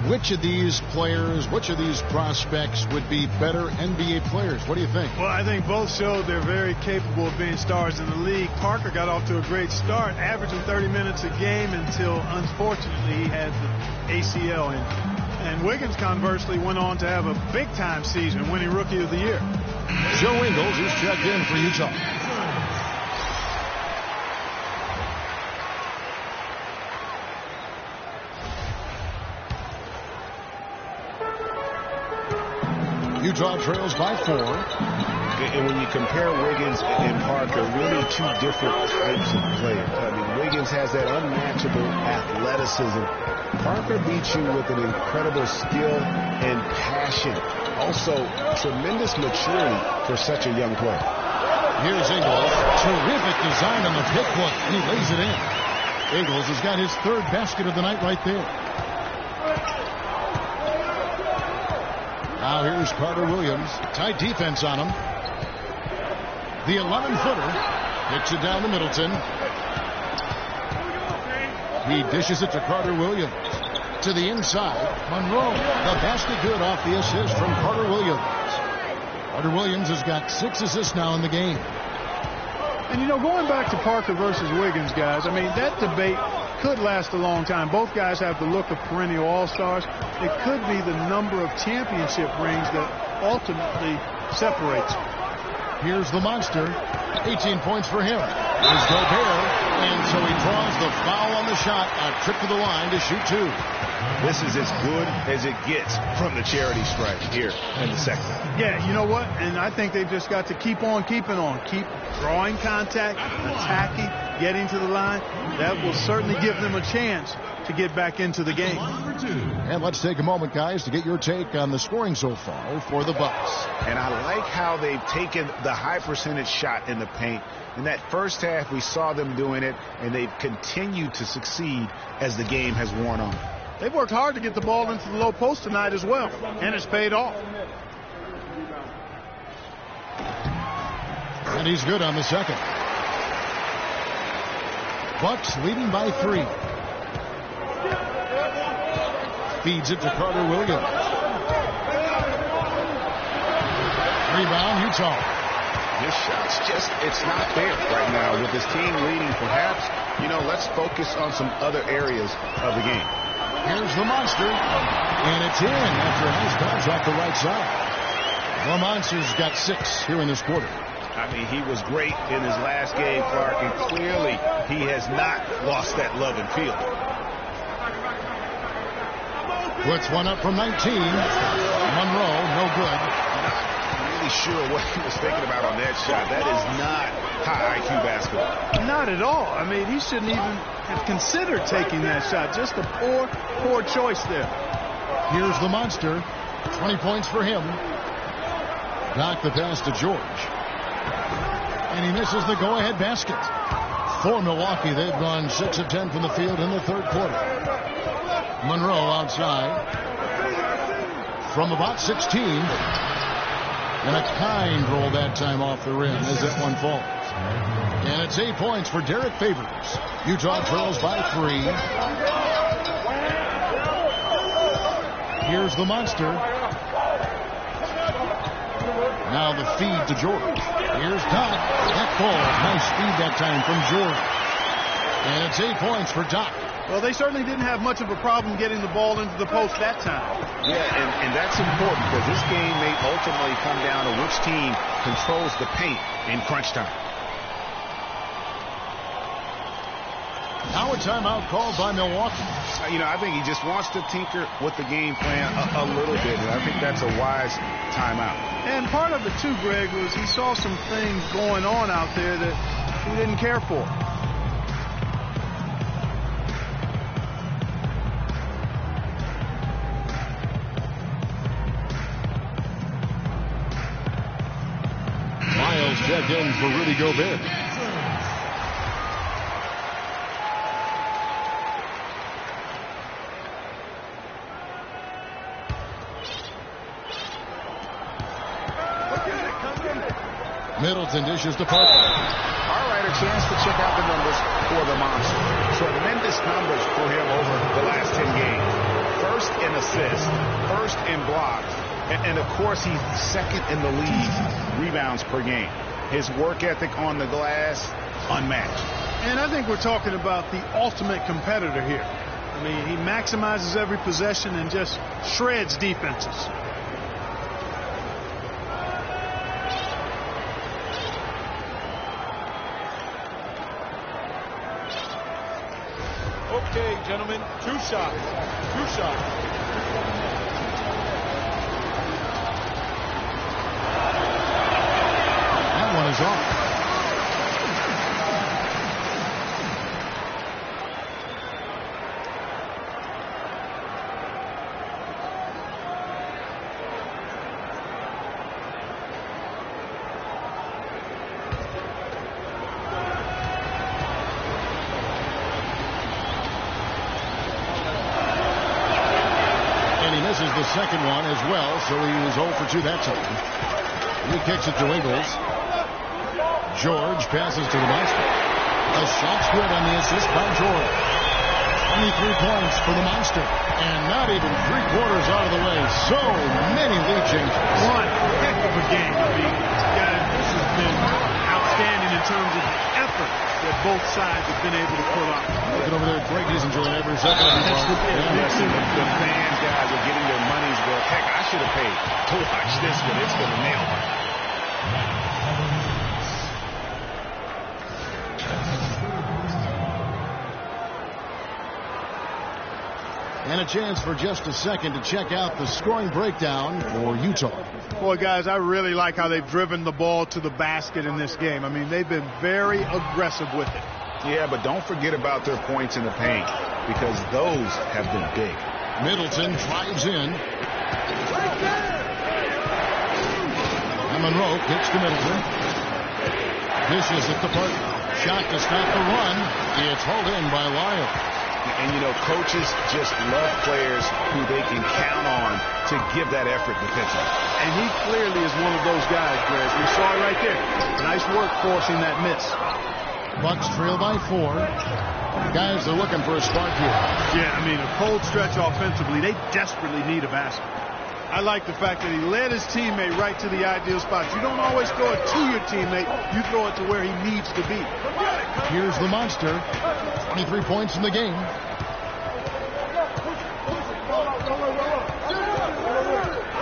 which of these players, which of these prospects would be better NBA players. What do you think? Well, I think both showed they're very capable of being stars in the league. Parker got off to a great start, averaging 30 minutes a game until, unfortunately, he had the ACL injury. And Wiggins, conversely, went on to have a big-time season, winning Rookie of the Year. Joe Ingles is checked in for Utah. Utah trails by 4. And when you compare Wiggins and Parker, really two different types of players. I mean, Wiggins has that unmatchable athleticism. Parker beats you with an incredible skill and passion. Also, tremendous maturity for such a young player. Here's Ingles. Terrific design on the pick foot, and he lays it in. Ingles has got his third basket of the night right there. Now here's Carter Williams. Tight defense on him. The 11-footer kicks it down to Middleton. He dishes it to Carter Williams. To the inside, Monroe. The basket good off the assist from Carter Williams. Carter Williams has got 6 assists now in the game. And, you know, going back to Parker versus Wiggins, guys, I mean, that debate could last a long time. Both guys have the look of perennial all-stars. It could be the number of championship rings that ultimately separates them. Here's the monster. 18 points for him. Here's Gobert. And so he draws the foul on the shot. A trip to the line to shoot 2. This is as good as it gets from the charity stripe here in the second. Yeah, you know what? And I think they've just got to keep on keeping on. Keep drawing contact, attacking, getting to the line. That will certainly give them a chance to get back into the game. And let's take a moment, guys, to get your take on the scoring so far for the Bucks. And I like how they've taken the high percentage shot in the paint. In that first half, we saw them doing it, and they've continued to succeed as the game has worn on. They've worked hard to get the ball into the low post tonight as well, and it's paid off. And he's good on the second. Bucks leading by 3. Feeds it to Carter Williams. Rebound, Utah. This shot's just, it's not there right now. With this team leading, perhaps, you know, let's focus on some other areas of the game. Here's the monster. And it's in after a nice bounce off the right side. The Monster's got 6 here in this quarter. I mean, he was great in his last game, Clark, and clearly he has not lost that love and feel. Puts one up from 19. Monroe, no good. Not really sure what he was thinking about on that shot. That is not high IQ basketball. Not at all. I mean, he shouldn't even have considered taking that shot. Just a poor choice there. Here's the monster. 20 points for him. Knock the pass to George. And he misses the go-ahead basket. For Milwaukee, they've gone 6 of 10 from the field in the third quarter. Monroe outside. From about 16. And a kind roll that time off the rim as that one falls. And it's 8 points for Derek Favors. Utah trails by 3. Here's the monster. Now the feed to George. Here's Doc. That ball. Nice speed that time from George. And it's 8 points for Doc. Well, they certainly didn't have much of a problem getting the ball into the post that time. Yeah, and that's important because this game may ultimately come down to which team controls the paint in crunch time. Now a timeout called by Milwaukee. You know, I think he just wants to tinker with the game plan a little bit, and I think that's a wise timeout. And part of it, too, Greg, was he saw some things going on out there that he didn't care for. Miles check in for Rudy Gobert. Middleton dishes to Parker. All right, a chance to check out the numbers for the monster. Tremendous numbers for him over the last 10 games. First in assists, first in blocks, and of course he's second in the league rebounds per game. His work ethic on the glass, unmatched. And I think we're talking about the ultimate competitor here. I mean, he maximizes every possession and just shreds defenses. Okay, gentlemen, 2 shots. 2 shots. goes off. The second one as well, so he was 0 for 2 that time. He kicks it to Ingles. George passes to the Monster. A shot's good on the assist by George. 23 points for the Monster. And not even 3/4 out of the way. So many lead changes. One heck of a game. I mean, guys, this has been outstanding in terms of the effort that both sides have been able to pull out. Looking over there, Greg, he's enjoying every second of the The fans, guys, are getting their money's worth. Heck, I should have paid to watch this one. It's going to nail it. And a chance for just a second to check out the scoring breakdown for Utah. Boy, guys, I really like how they've driven the ball to the basket in this game. I mean, they've been very aggressive with it. Yeah, but don't forget about their points in the paint, because those have been big. Middleton drives in. And Monroe kicks to Middleton. Dishes at the park. Shot to stop the run. It's hauled in by Lyle. And, you know, coaches just love players who they can count on to give that effort defensively. And he clearly is one of those guys, Greg. We saw it right there. Nice work forcing that miss. Bucks trail by 4. Guys are looking for a spark here. Yeah, I mean, a cold stretch offensively. They desperately need a basket. I like the fact that he led his teammate right to the ideal spot. You don't always throw it to your teammate. You throw it to where he needs to be. Here's the Monster. 23 points in the game.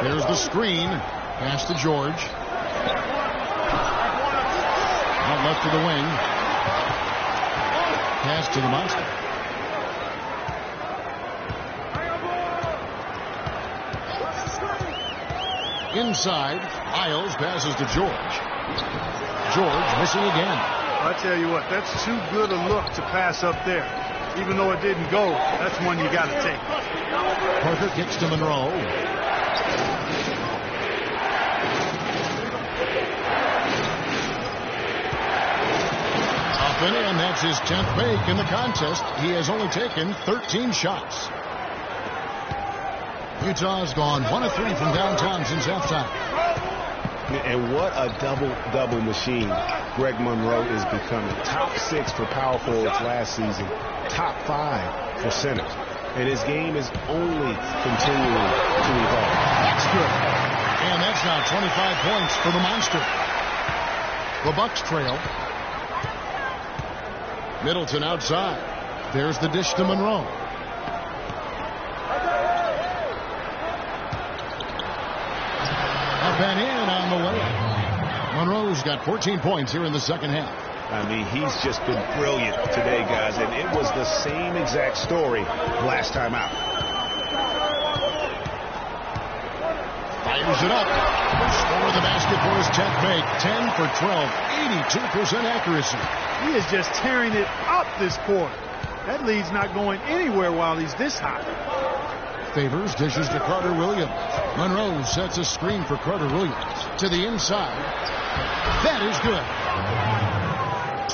There's the screen. Pass to George. Out left to the wing. Pass to the Monster. Inside, Isles passes to George. George missing again. I tell you what, that's too good a look to pass up there. Even though it didn't go, that's one you got to take. Parker kicks to Monroe. Up and in, that's his 10th make in the contest. He has only taken 13 shots. Utah's gone 1 of 3 from downtown since halftime. And what a double-double machine Greg Monroe is becoming. Top 6 for power forwards last season. Top 5 for centers. And his game is only continuing to evolve. That's good. And that's now 25 points for the Monster. The Bucks trail. Middleton outside. There's the dish to Monroe. Up and in on the way. Monroe's got 14 points here in the second half. I mean, he's just been brilliant today, guys, and it was the same exact story last time out. Fires it up. Score the basket for his 10th make. 10 for 12. 82% accuracy. He is just tearing it up this quarter. That lead's not going anywhere while he's this hot. Favors dishes to Carter Williams. Monroe sets a screen for Carter Williams. To the inside. That is good.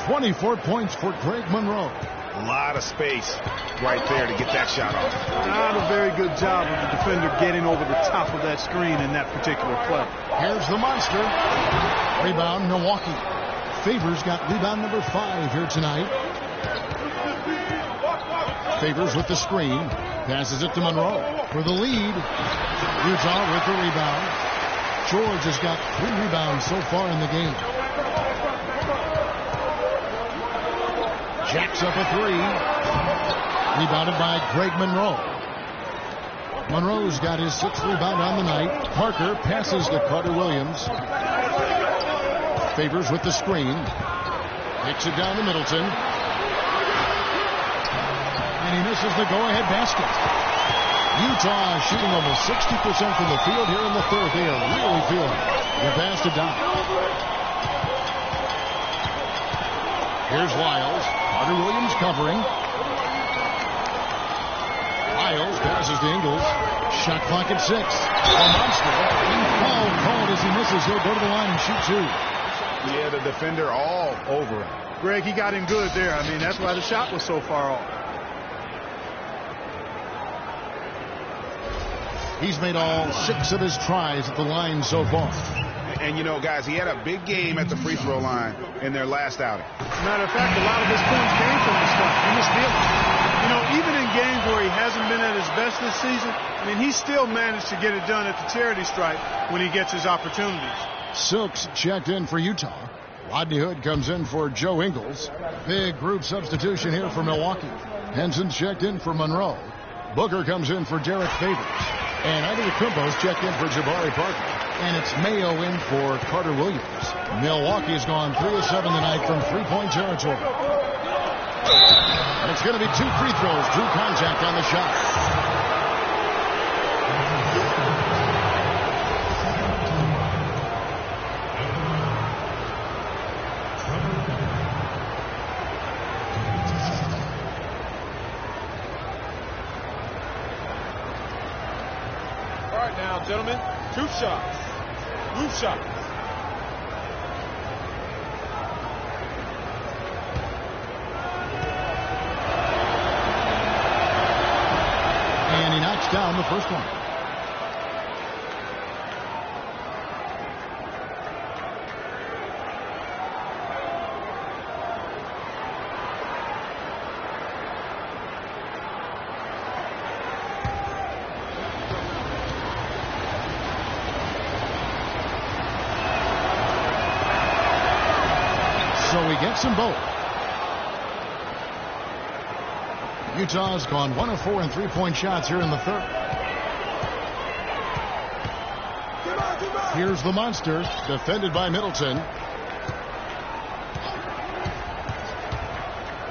24 points for Greg Monroe. A lot of space right there to get that shot off. Not a very good job of the defender getting over the top of that screen in that particular play. Here's the Monster. Rebound, Milwaukee. Favors got rebound number 5 here tonight. Favors with the screen. Passes it to Monroe for the lead. Utah with the rebound. George has got 3 rebounds so far in the game. Jacks up a 3. Rebounded by Greg Monroe. Monroe's got his 6th rebound on the night. Parker passes to Carter Williams. Favors with the screen. Takes it down to Middleton. And he misses the go-ahead basket. Utah shooting almost 60% from the field here in the third. They are really feeling it. The pass to Doc. Here's Lyles. Carter Williams covering. Lyles passes to Ingles. Shot clock at 6. The Monster. And foul called as he misses. He'll go to the line and shoot 2. Yeah, the defender all over him. Greg, he got him good there. I mean, that's why the shot was so far off. He's made all 6 of his tries at the line so far. And, you know, guys, he had a big game at the free throw line in their last outing. Matter of fact, a lot of his points came from the stuff. He was feeling it. You know, even in games where he hasn't been at his best this season, I mean, he still managed to get it done at the charity stripe when he gets his opportunities. Silks checked in for Utah. Rodney Hood comes in for Joe Ingles. Big group substitution here for Milwaukee. Henson's checked in for Monroe. Booker comes in for Derek Favors. And Antetokounmpo's checked in for Jabari Parker. And it's Mayo in for Carter Williams. Milwaukee's gone 3 of 7 tonight from three-point territory. And it's going to be 2 free throws. Drew contact on the shot. All right now, gentlemen, 2 shots. Loose shots. And he knocks down the first one. So he gets them both. Utah's gone 1 of 4 in three-point shots here in the third. Here's the Monster, defended by Middleton.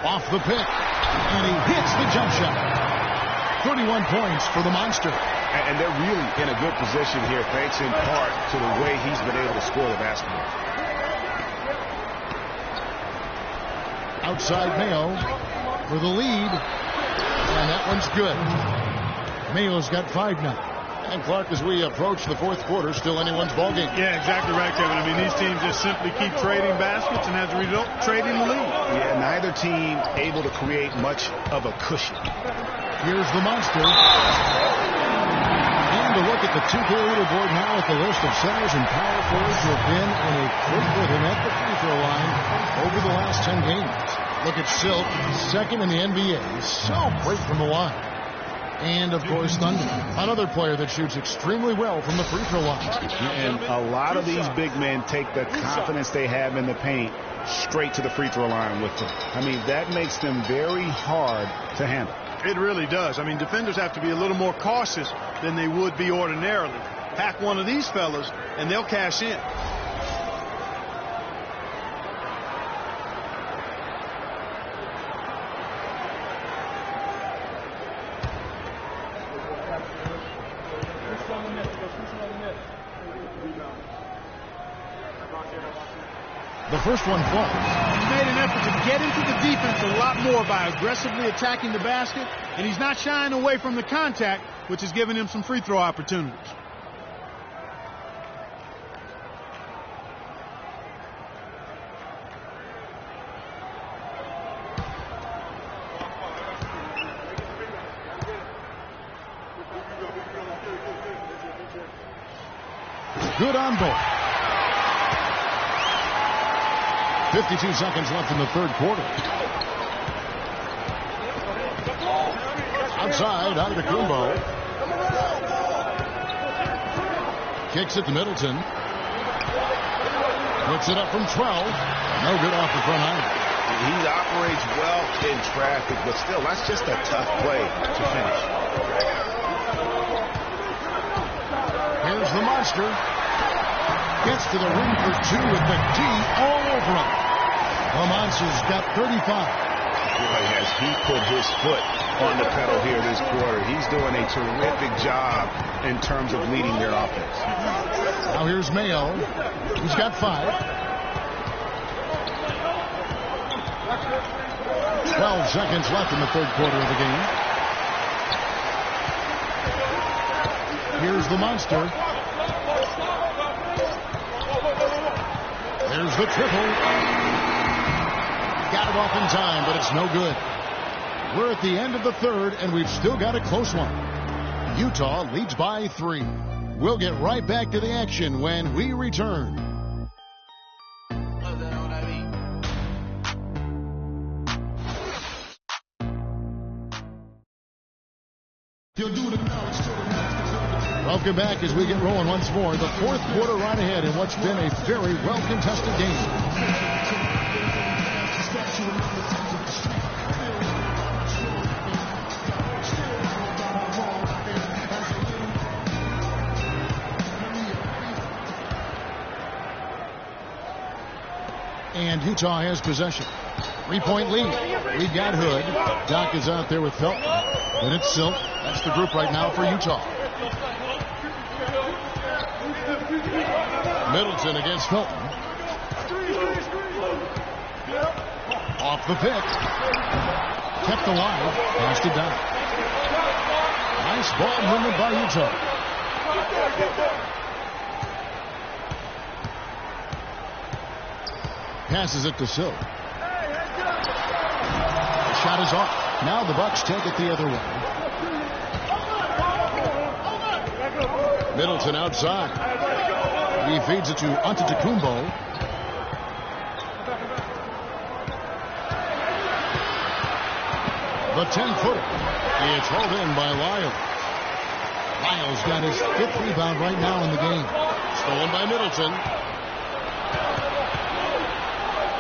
Off the pick, and he hits the jump shot. 31 points for the Monster. And they're really in a good position here, thanks in part to the way he's been able to score the basketball. Outside Mayo for the lead. And that one's good. Mayo's got 5 now. And Clark, as we approach the fourth quarter, still anyone's ballgame. Yeah, exactly right, Kevin. I mean, these teams just simply keep trading baskets and as a result, trading the lead. Yeah, neither team able to create much of a cushion. Here's the Monster. And to look at the 2K leaderboard now with the list of centers and power forwards who have been in a click with him at the free throw line over the last 10 games. Look at Silk, second in the NBA. So great from the line. And, of course, Thunder, another player that shoots extremely well from the free throw line. And a lot of these big men take the confidence they have in the paint straight to the free throw line with them. I mean, that makes them very hard to handle. It really does. I mean, defenders have to be a little more cautious than they would be ordinarily. Pack one of these fellas, and they'll cash in. The first one falls. He's made an effort to get into the defense a lot more by aggressively attacking the basket, and he's not shying away from the contact, which has given him some free throw opportunities. Good on both. 52 seconds left in the third quarter. Outside, Antetokounmpo. Kicks it to Middleton. Puts it up from 12. No good off the front iron. He operates well in traffic, but still, that's just a tough play to finish. Here's the Monster. Gets to the rim for 2 with the D all over him. The Monster's got 35. Boy, has he put his foot on the pedal here this quarter. He's doing a terrific job in terms of leading their offense. Now here's Mayo. He's got 5. 12 seconds left in the third quarter of the game. Here's the monster. There's the triple. Got it off in time, but it's no good. We're at the end of the third, and we've still got a close one. Utah leads by 3. We'll get right back to the action when we return. Welcome back as we get rolling once more. The fourth quarter right ahead in what's been a very well-contested game. And Utah has possession. 3-point lead. We've got Hood. Doc is out there with Felton. Then it's Silk. That's the group right now for Utah. Middleton against Felton. Off the pick. Kept alive. Passed it down. Nice ball movement by Utah. Passes it to Silk. The shot is off. Now the Bucks take it the other way. Middleton outside. He feeds it to Antetokounmpo. The 10-footer. It's hauled in by Lyle. Lyle's got his 5th rebound right now in the game. Stolen by Middleton.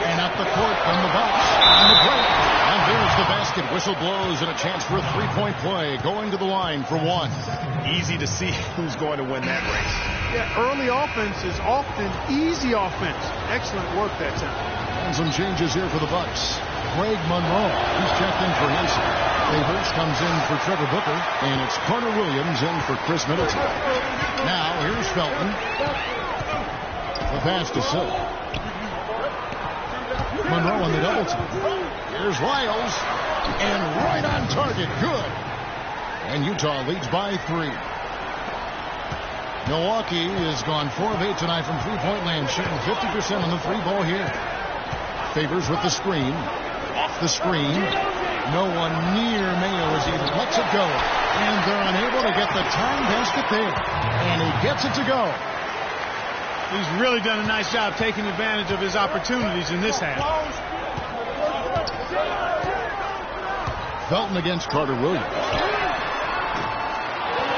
And up the court from the Bucks. On the break. And there's the basket. Whistle blows and a chance for a 3-point play. Going to the line for 1. Easy to see who's going to win that race. Yeah, early offense is often easy offense. Excellent work that time. And some changes here for the Bucks. Craig Monroe, he's checked in for Henson. Favors comes in for Trevor Booker. And it's Carter Williams in for Chris Middleton. Now, here's Felton. The pass to Silk. Monroe on the double team. Here's Lyles. And right on target. Good. And Utah leads by 3. Milwaukee has gone 4 of 8 tonight from three-point land, shooting 50% on the 3-ball here. Favors with the screen. Off the screen. No one near Mayo as he lets it go. And they're unable to get the time basket there. And he gets it to go. He's really done a nice job taking advantage of his opportunities in this half. Felton against Carter Williams.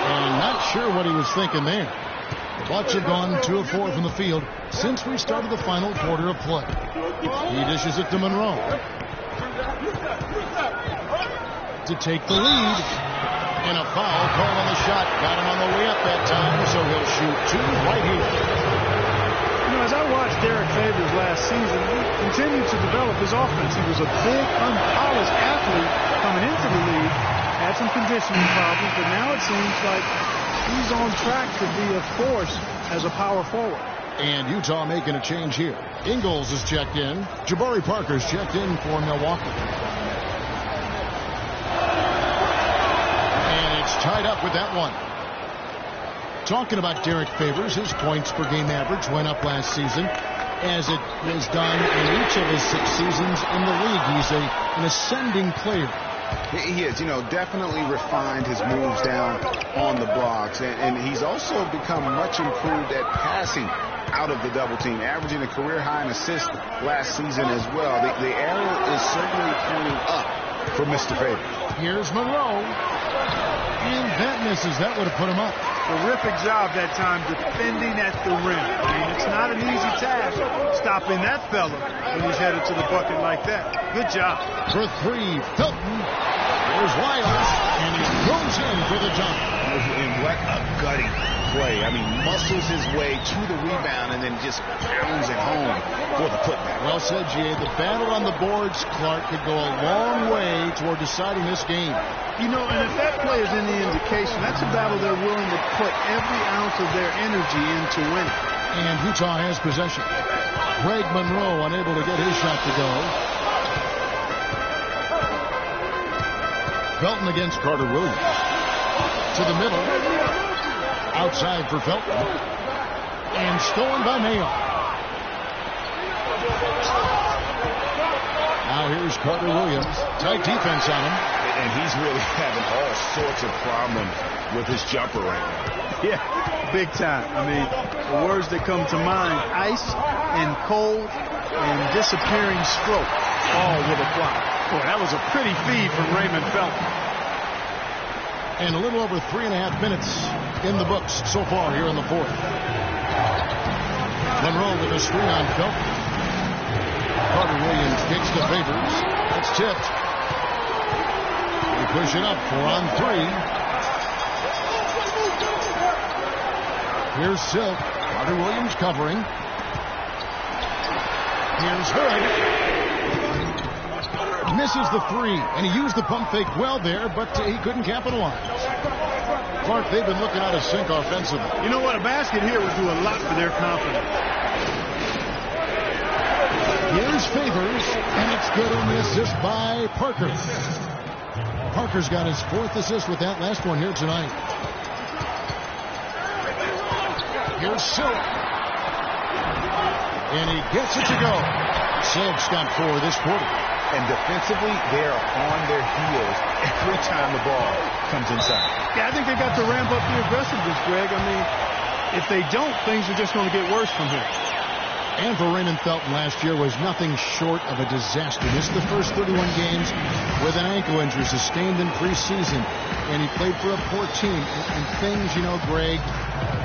And not sure what he was thinking there. The Bucks have gone 2 of 4 from the field since we started the final quarter of play. He dishes it to Monroe to take the lead. And a foul called on the shot. Got him on the way up that time, so he'll shoot 2 right here. As I watched Derek Favors last season, he continued to develop his offense. He was a big, unpolished athlete coming into the league. Had some conditioning problems, but now it seems like he's on track to be a force as a power forward. And Utah making a change here. Ingles is checked in. Jabari Parker's checked in for Milwaukee. And it's tied up with that one. Talking about Derek Favors, his points per game average went up last season, as it was done in each of his 6 seasons in the league. He's an ascending player. He is, definitely refined his moves down on the blocks. And he's also become much improved at passing out of the double team, averaging a career high in assists last season as well. The arrow is certainly pointing up for Mr. Favors. Here's Monroe. And that misses. That would have put him up. Terrific job that time defending at the rim. I mean, it's not an easy task stopping that fella when he's headed to the bucket like that. Good job. For 3, Felton. There's Lyles, and he goes in for the dunk. And what a gutting play. I mean, muscles his way to the rebound and then just pounds it home for the putback. Well said, G.A. The battle on the boards, Clark, could go a long way toward deciding this game. And if that play is any indication, that's a battle they're willing to put every ounce of their energy into winning. And Utah has possession. Craig Monroe unable to get his shot to go. Felton against Carter Williams. To the middle. Outside for Felton. And stolen by Mayo. Now here's Carter Williams. Tight defense on him. And he's really having all sorts of problems with his jumper right now. Yeah, big time. I mean, the words that come to mind, ice and cold and disappearing stroke, all with a block. Boy, that was a pretty feed from Raymond Felton. And a little over 3.5 minutes in the books so far here in the fourth. Monroe with a screen on Felton. Carter Williams kicks to Favors. It's tipped. They push it up 4-on-3. Here's Silk. Carter Williams covering. Here's Hood. Misses the three, and he used the pump fake well there, but he couldn't capitalize. Clark, they've been looking out of sync offensively. You know what? A basket here would do a lot for their confidence. Here's Favors, and it's good on the assist by Parker. Parker's got his 4th assist with that last one here tonight. Here's Silk. And he gets it to go. Silk's got 4 this quarter. And defensively, they are on their heels every time the ball comes inside. Yeah, I think they've got to ramp up the aggressiveness, Greg. I mean, if they don't, things are just going to get worse from here. And for Raymond Felton last year was nothing short of a disaster. Missed the first 31 games with an ankle injury sustained in preseason. And he played for a poor team. And things, you know, Greg,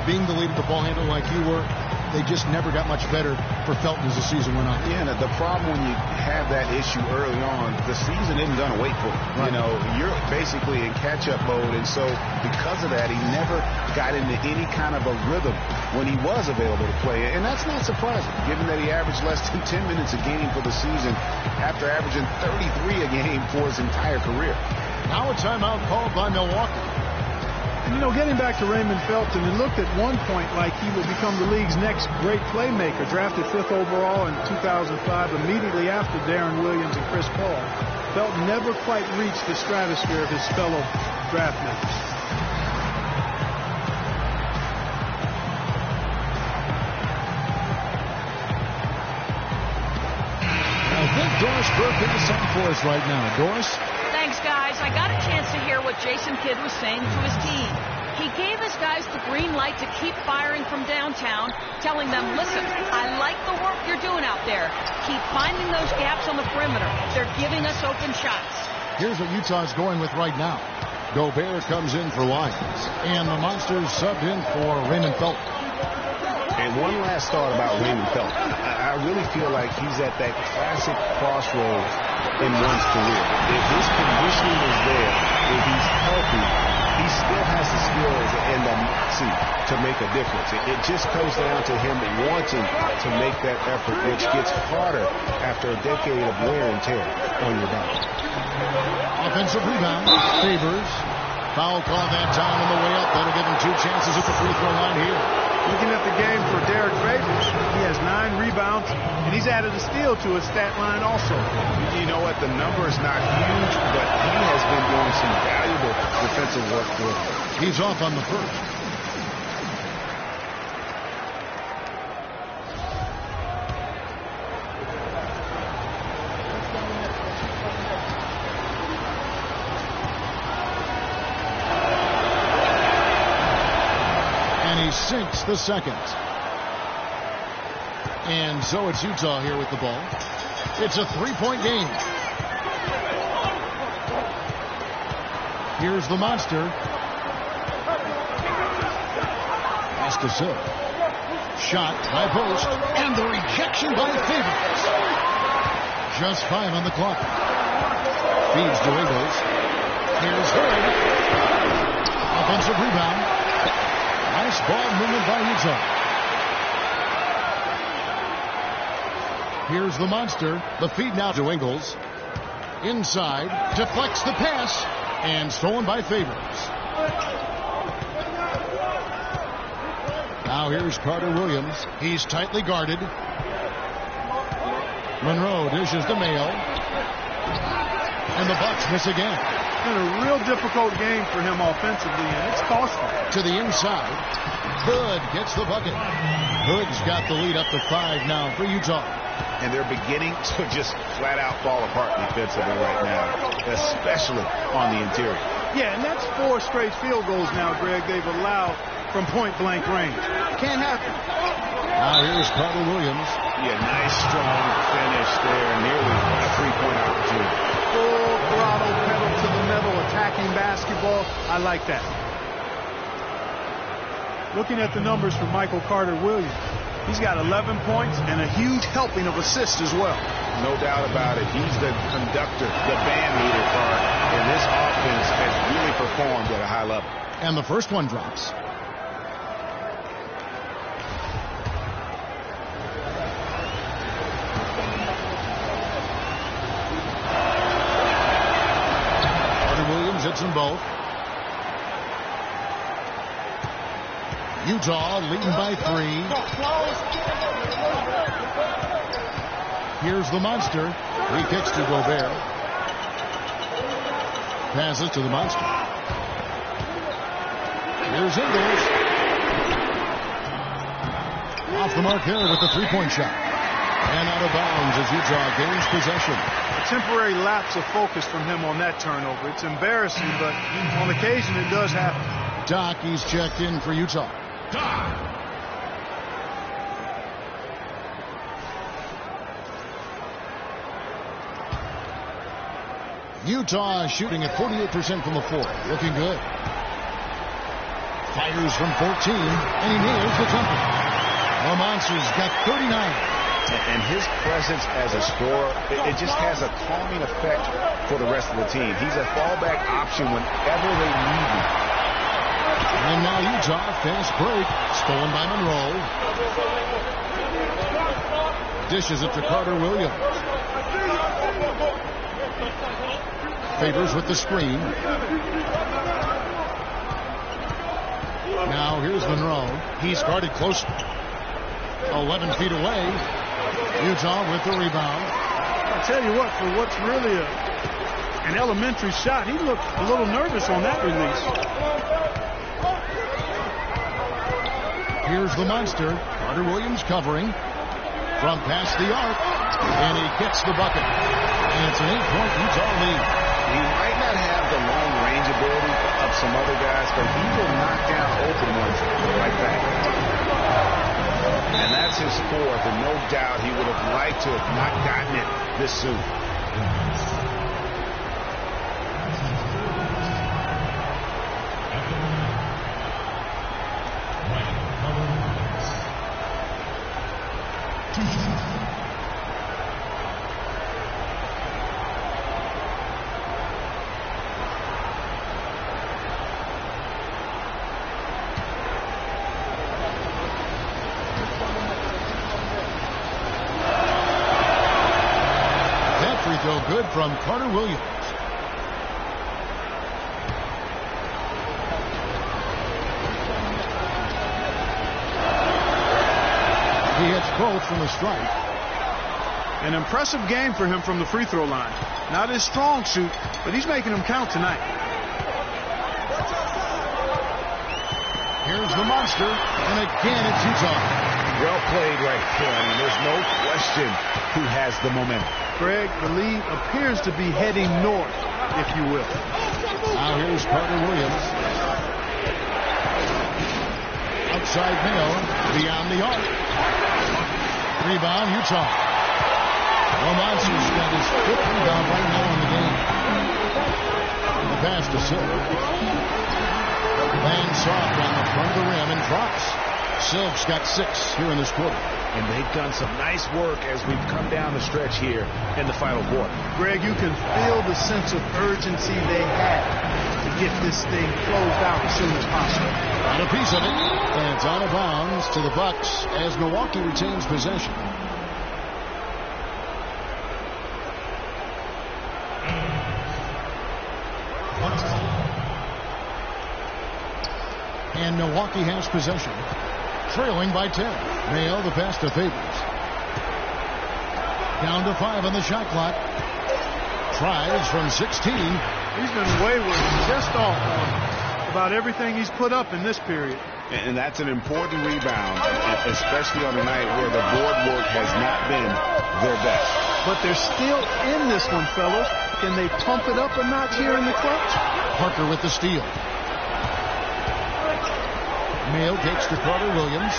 being the lead of the ball handler like you were, they just never got much better for Felton as the season went on. Yeah, the problem when you have that issue early on, the season isn't going to wait for you. Right. You know, you're basically in catch-up mode, and so because of that, he never got into any kind of a rhythm when he was available to play. And that's not surprising, given that he averaged less than 10 minutes a game for the season after averaging 33 a game for his entire career. Now a timeout called by Milwaukee. And, you know, getting back to Raymond Felton, it looked at one point like he would become the league's next great playmaker, drafted 5th overall in 2005, immediately after Darren Williams and Chris Paul. Felton never quite reached the stratosphere of his fellow draft mates. I think Doris Burke has something for us right now. Doris? Thanks, guys. I got a chance to hear what Jason Kidd was saying to his team. He gave his guys the green light to keep firing from downtown, telling them, listen, I like the work you're doing out there. Keep finding those gaps on the perimeter. They're giving us open shots. Here's what Utah's going with right now. Gobert comes in for Lyons, and the Monsters subbed in for Raymond Felton. And one last thought about Raymond Felton. I really feel like he's at that classic crossroads in one's career. If his conditioning is there, if he's healthy, he still has the skills and the moxie to make a difference. It just comes down to him wanting to make that effort, which gets harder after a decade of wear and tear on your body. Offensive rebound. Favors. Foul call that time on the way up. That'll give him 2 chances at the free throw line here. Looking at the game for Derek Favors, he has 9 rebounds, and he's added a steal to his stat line also. You know what? The number is not huge, but he has been doing some valuable defensive work for him. He's off on the first. Sinks the second. And so it's Utah here with the ball. It's a 3-point game. Here's the Monster. Pass to Silk. Shot high post. And the rejection by Favors. Just 5 on the clock. Feeds to Ingles. Here's Hood. Offensive rebound. Nice ball movement by Utah. Here's the Monster. The feed now to Ingles. Inside. Deflects the pass. And stolen by Favors. Now here's Carter Williams. He's tightly guarded. Monroe dishes to Mayo. And the Bucks miss again. It's been a real difficult game for him offensively, and it's costly. To the inside. Hood gets the bucket. Hood's got the lead up to 5 now for Utah. And they're beginning to just flat out fall apart defensively right now, especially on the interior. Yeah, and that's 4 straight field goals now, Greg, they've allowed from point-blank range. Can't happen. Now here's Carter Williams. Yeah, nice, strong finish there. Nearly a 3-point opportunity. Full throttle, pedal to the metal, attacking basketball. I like that. Looking at the numbers for Michael Carter Williams, he's got 11 points and a huge helping of assists as well. No doubt about it. He's the conductor, the band leader, and this offense has really performed at a high level. And the first one drops. Carter Williams hits them both. Utah leading by 3. Here's the monster. He kicks to Gobert. Passes to the monster. Here's Ingles. Off the mark there with the 3-point shot. And out of bounds as Utah gains possession. A temporary lapse of focus from him on that turnover. It's embarrassing, but on occasion it does happen. Doc, he's checked in for Utah. Utah shooting at 48% from the floor. Looking good. Fires from 14, and he nails the jumper. The Monster's got 39. And his presence as a scorer, it just has a calming effect for the rest of the team. He's a fallback option whenever they need him. And now Utah, fast break, stolen by Monroe. Dishes it to Carter Williams. Favors with the screen. Now here's Monroe. He's guarded close. 11 feet away. Utah with the rebound. I'll tell you what, for what's really an elementary shot, he looked a little nervous on that release. Here's the monster. Carter Williams covering from past the arc. And he gets the bucket. And it's an 8-point Utah lead. He might not have the long range ability of some other guys, but he will knock down open ones like that. And that's his 4th, and no doubt he would have liked to have not gotten it this soon. Good from Carter Williams. He hits both from the strike. An impressive game for him from the free throw line. Not his strong suit, but he's making them count tonight. Here's the monster, and again it's Utah. Well played right there. I mean, there's no question who has the momentum. Greg, the lead appears to be heading north, if you will. Now here's Carter Williams. Outside middle, beyond the arc. Rebound, Utah. The Monster's got his 5th rebound right now in the game. The pass to Silk. Van soft on the front of the rim and drops. Silk's got 6 here in this quarter. And they've done some nice work as we've come down the stretch here in the final quarter. Greg, you can feel the sense of urgency they had to get this thing closed out as soon as possible. Got a piece of it, and it's out of bounds to the Bucks as Milwaukee retains possession. And Milwaukee has possession. Trailing by 10. Mayo the pass to Favors. Down to 5 on the shot clock. tries from 16. He's been wayward, just off about everything he's put up in this period. And that's an important rebound, especially on a night where the board work has not been their best. But they're still in this one, fellas. Can they pump it up a notch here in the clutch? Parker with the steal. Mail takes to Carter Williams.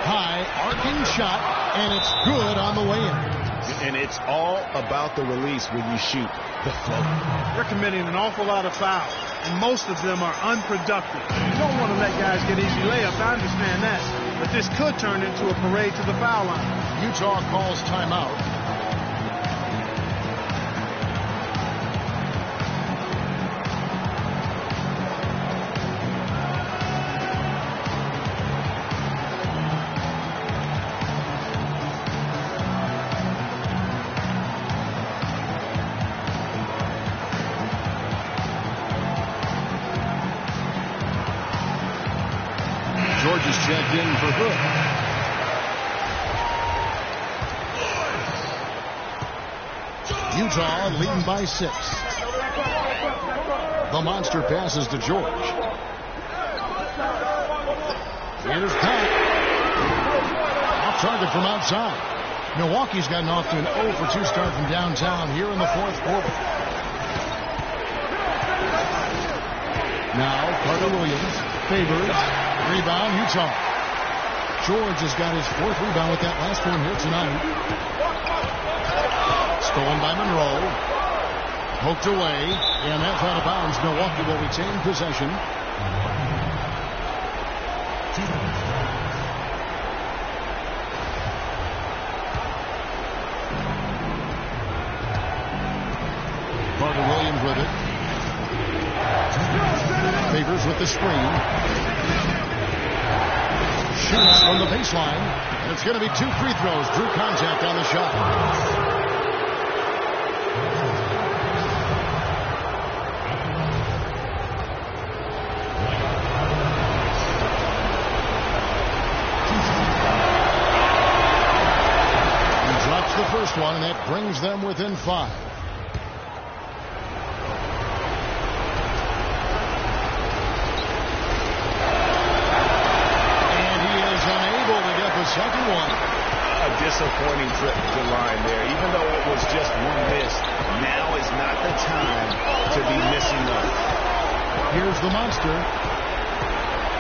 High, arcing shot, and it's good on the way in. And it's all about the release when you shoot the float. They're committing an awful lot of fouls, and most of them are unproductive. You don't want to let guys get easy layups. I understand that. But this could turn into a parade to the foul line. Utah calls timeout. George is checked in for Hood. Utah leading by 6. The monster passes to George. Here's Pat. Off target from outside. Milwaukee's gotten off to an 0 for 2 start from downtown here in the 4th quarter. Now Carter Williams favors. Rebound, Utah. George has got his 4th rebound with that last one here tonight. Stolen by Monroe. Poked away, and that's out of bounds. Milwaukee will retain possession. Carter Williams with it. Favors with the screen. Shoots from the baseline. And it's going to be 2 free throws. Drew contact on the shot. He drops the first one, and that brings them within 5. Second one. A disappointing trip to line there. Even though it was just one miss, now is not the time to be missing one. Here's the monster.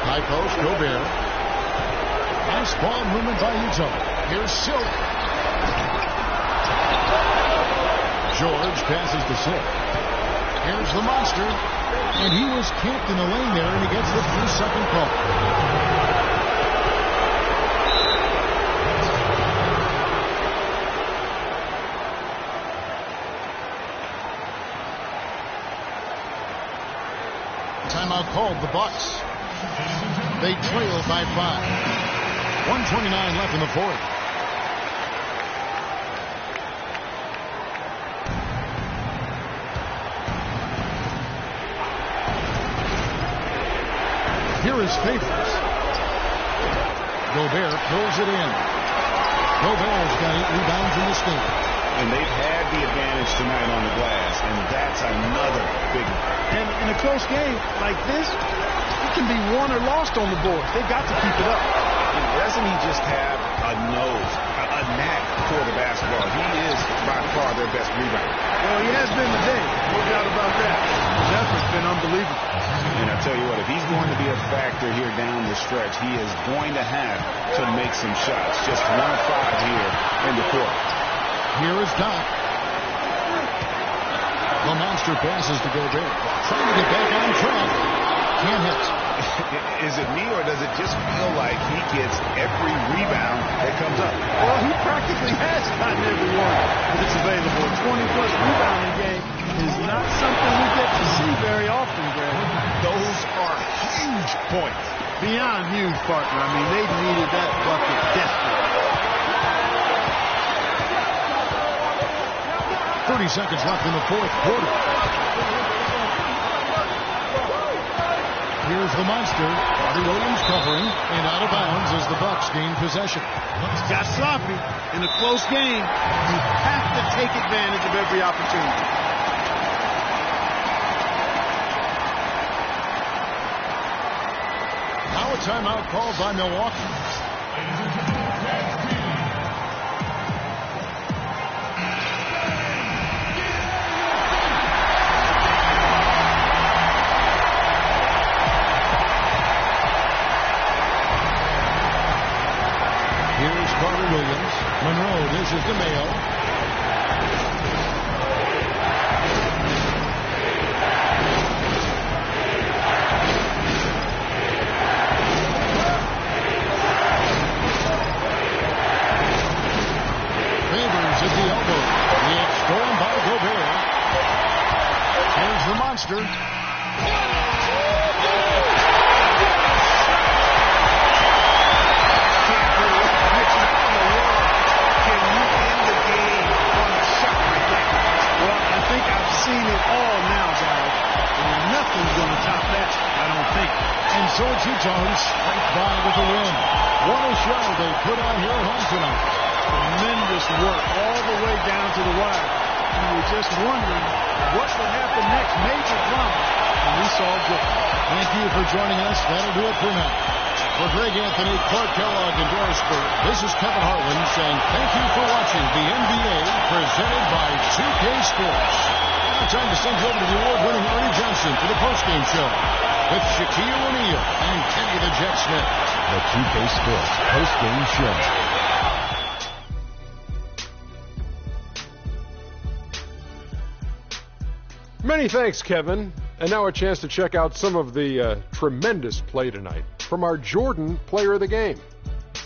High post, Gobert. Nice ball movement by Utah. Here's Silk. George passes to Silk. Here's the monster. And he was camped in the lane there, and he gets the 3-second call. Timeout called the Bucks. They trail by 5. 1:29 left in the 4th. Here is Favors. Gobert pulls it in. Gobert's got 8 rebounds in this game. And they've had the advantage tonight on the glass, and that's another big one. And in a close game like this, it can be won or lost on the board. They got to keep it up. And doesn't he just have a nose, a knack for the basketball? He is by far their best rebounder. Well, he has been today, no doubt about that. His effort's been unbelievable. And I tell you what, if he's going to be a factor here down the stretch, he is going to have to make some shots. Just 1 of 5 here in the quarter. Here is Doc. The monster passes to Gobert. Trying to get back on track. Can't hit. Is it me, or does it just feel like he gets every rebound that comes up? Well, he practically has gotten every one that's available. A 20-plus rebounding game is not something we get to see very often, Greg. Those are huge points. Beyond huge, partner. I mean, they needed that bucket desperately. 30 seconds left in the 4th quarter. Here's Here's the monster. Bobby Williams covering, and out of bounds as the Bucks gain possession. It's got sloppy in a close game. You have to take advantage of every opportunity. Now a timeout called by Milwaukee. Williams. Monroe dishes to Mayo. Favors at the elbow. It's stolen by Gobert. Here's the monster. Seen it all now, guys. And nothing's going to top that, I don't think. And so it's Utah's right by with the win. What a show they put on here at home tonight. Tremendous work all the way down to the wire. And we're just wondering what would happen next. Major drama. And we saw it different. Thank you for joining us. That'll do it for now. For Greg Anthony, Clark Kellogg, and Doris Burke, this is Kevin Harlan saying thank you for watching the NBA presented by 2K Sports. Time to send you over to the award-winning Ernie Johnson for the postgame show with Shaquille O'Neal and Kenny the Jet Smith. The 2K Sports postgame show. Many thanks, Kevin. And now a chance to check out some of the tremendous play tonight from our Jordan player of the game.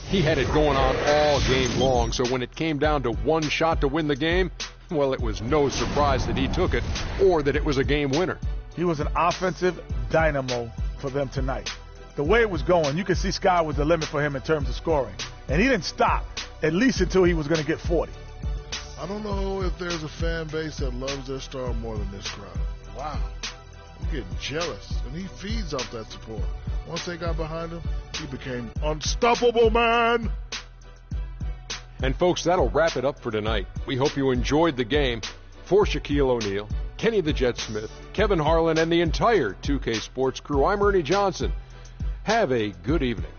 He had it going on all game long, so when it came down to one shot to win the game, well, it was no surprise that he took it or that it was a game winner. He was an offensive dynamo for them tonight. The way it was going, you could see sky was the limit for him in terms of scoring. And he didn't stop, at least until he was going to get 40. I don't know if there's a fan base that loves their star more than this crowd. Wow. I'm getting jealous, and he feeds off that support. Once they got behind him, he became unstoppable, man. And folks, that'll wrap it up for tonight. We hope you enjoyed the game. For Shaquille O'Neal, Kenny the Jet Smith, Kevin Harlan, and the entire 2K Sports crew, I'm Ernie Johnson. Have a good evening.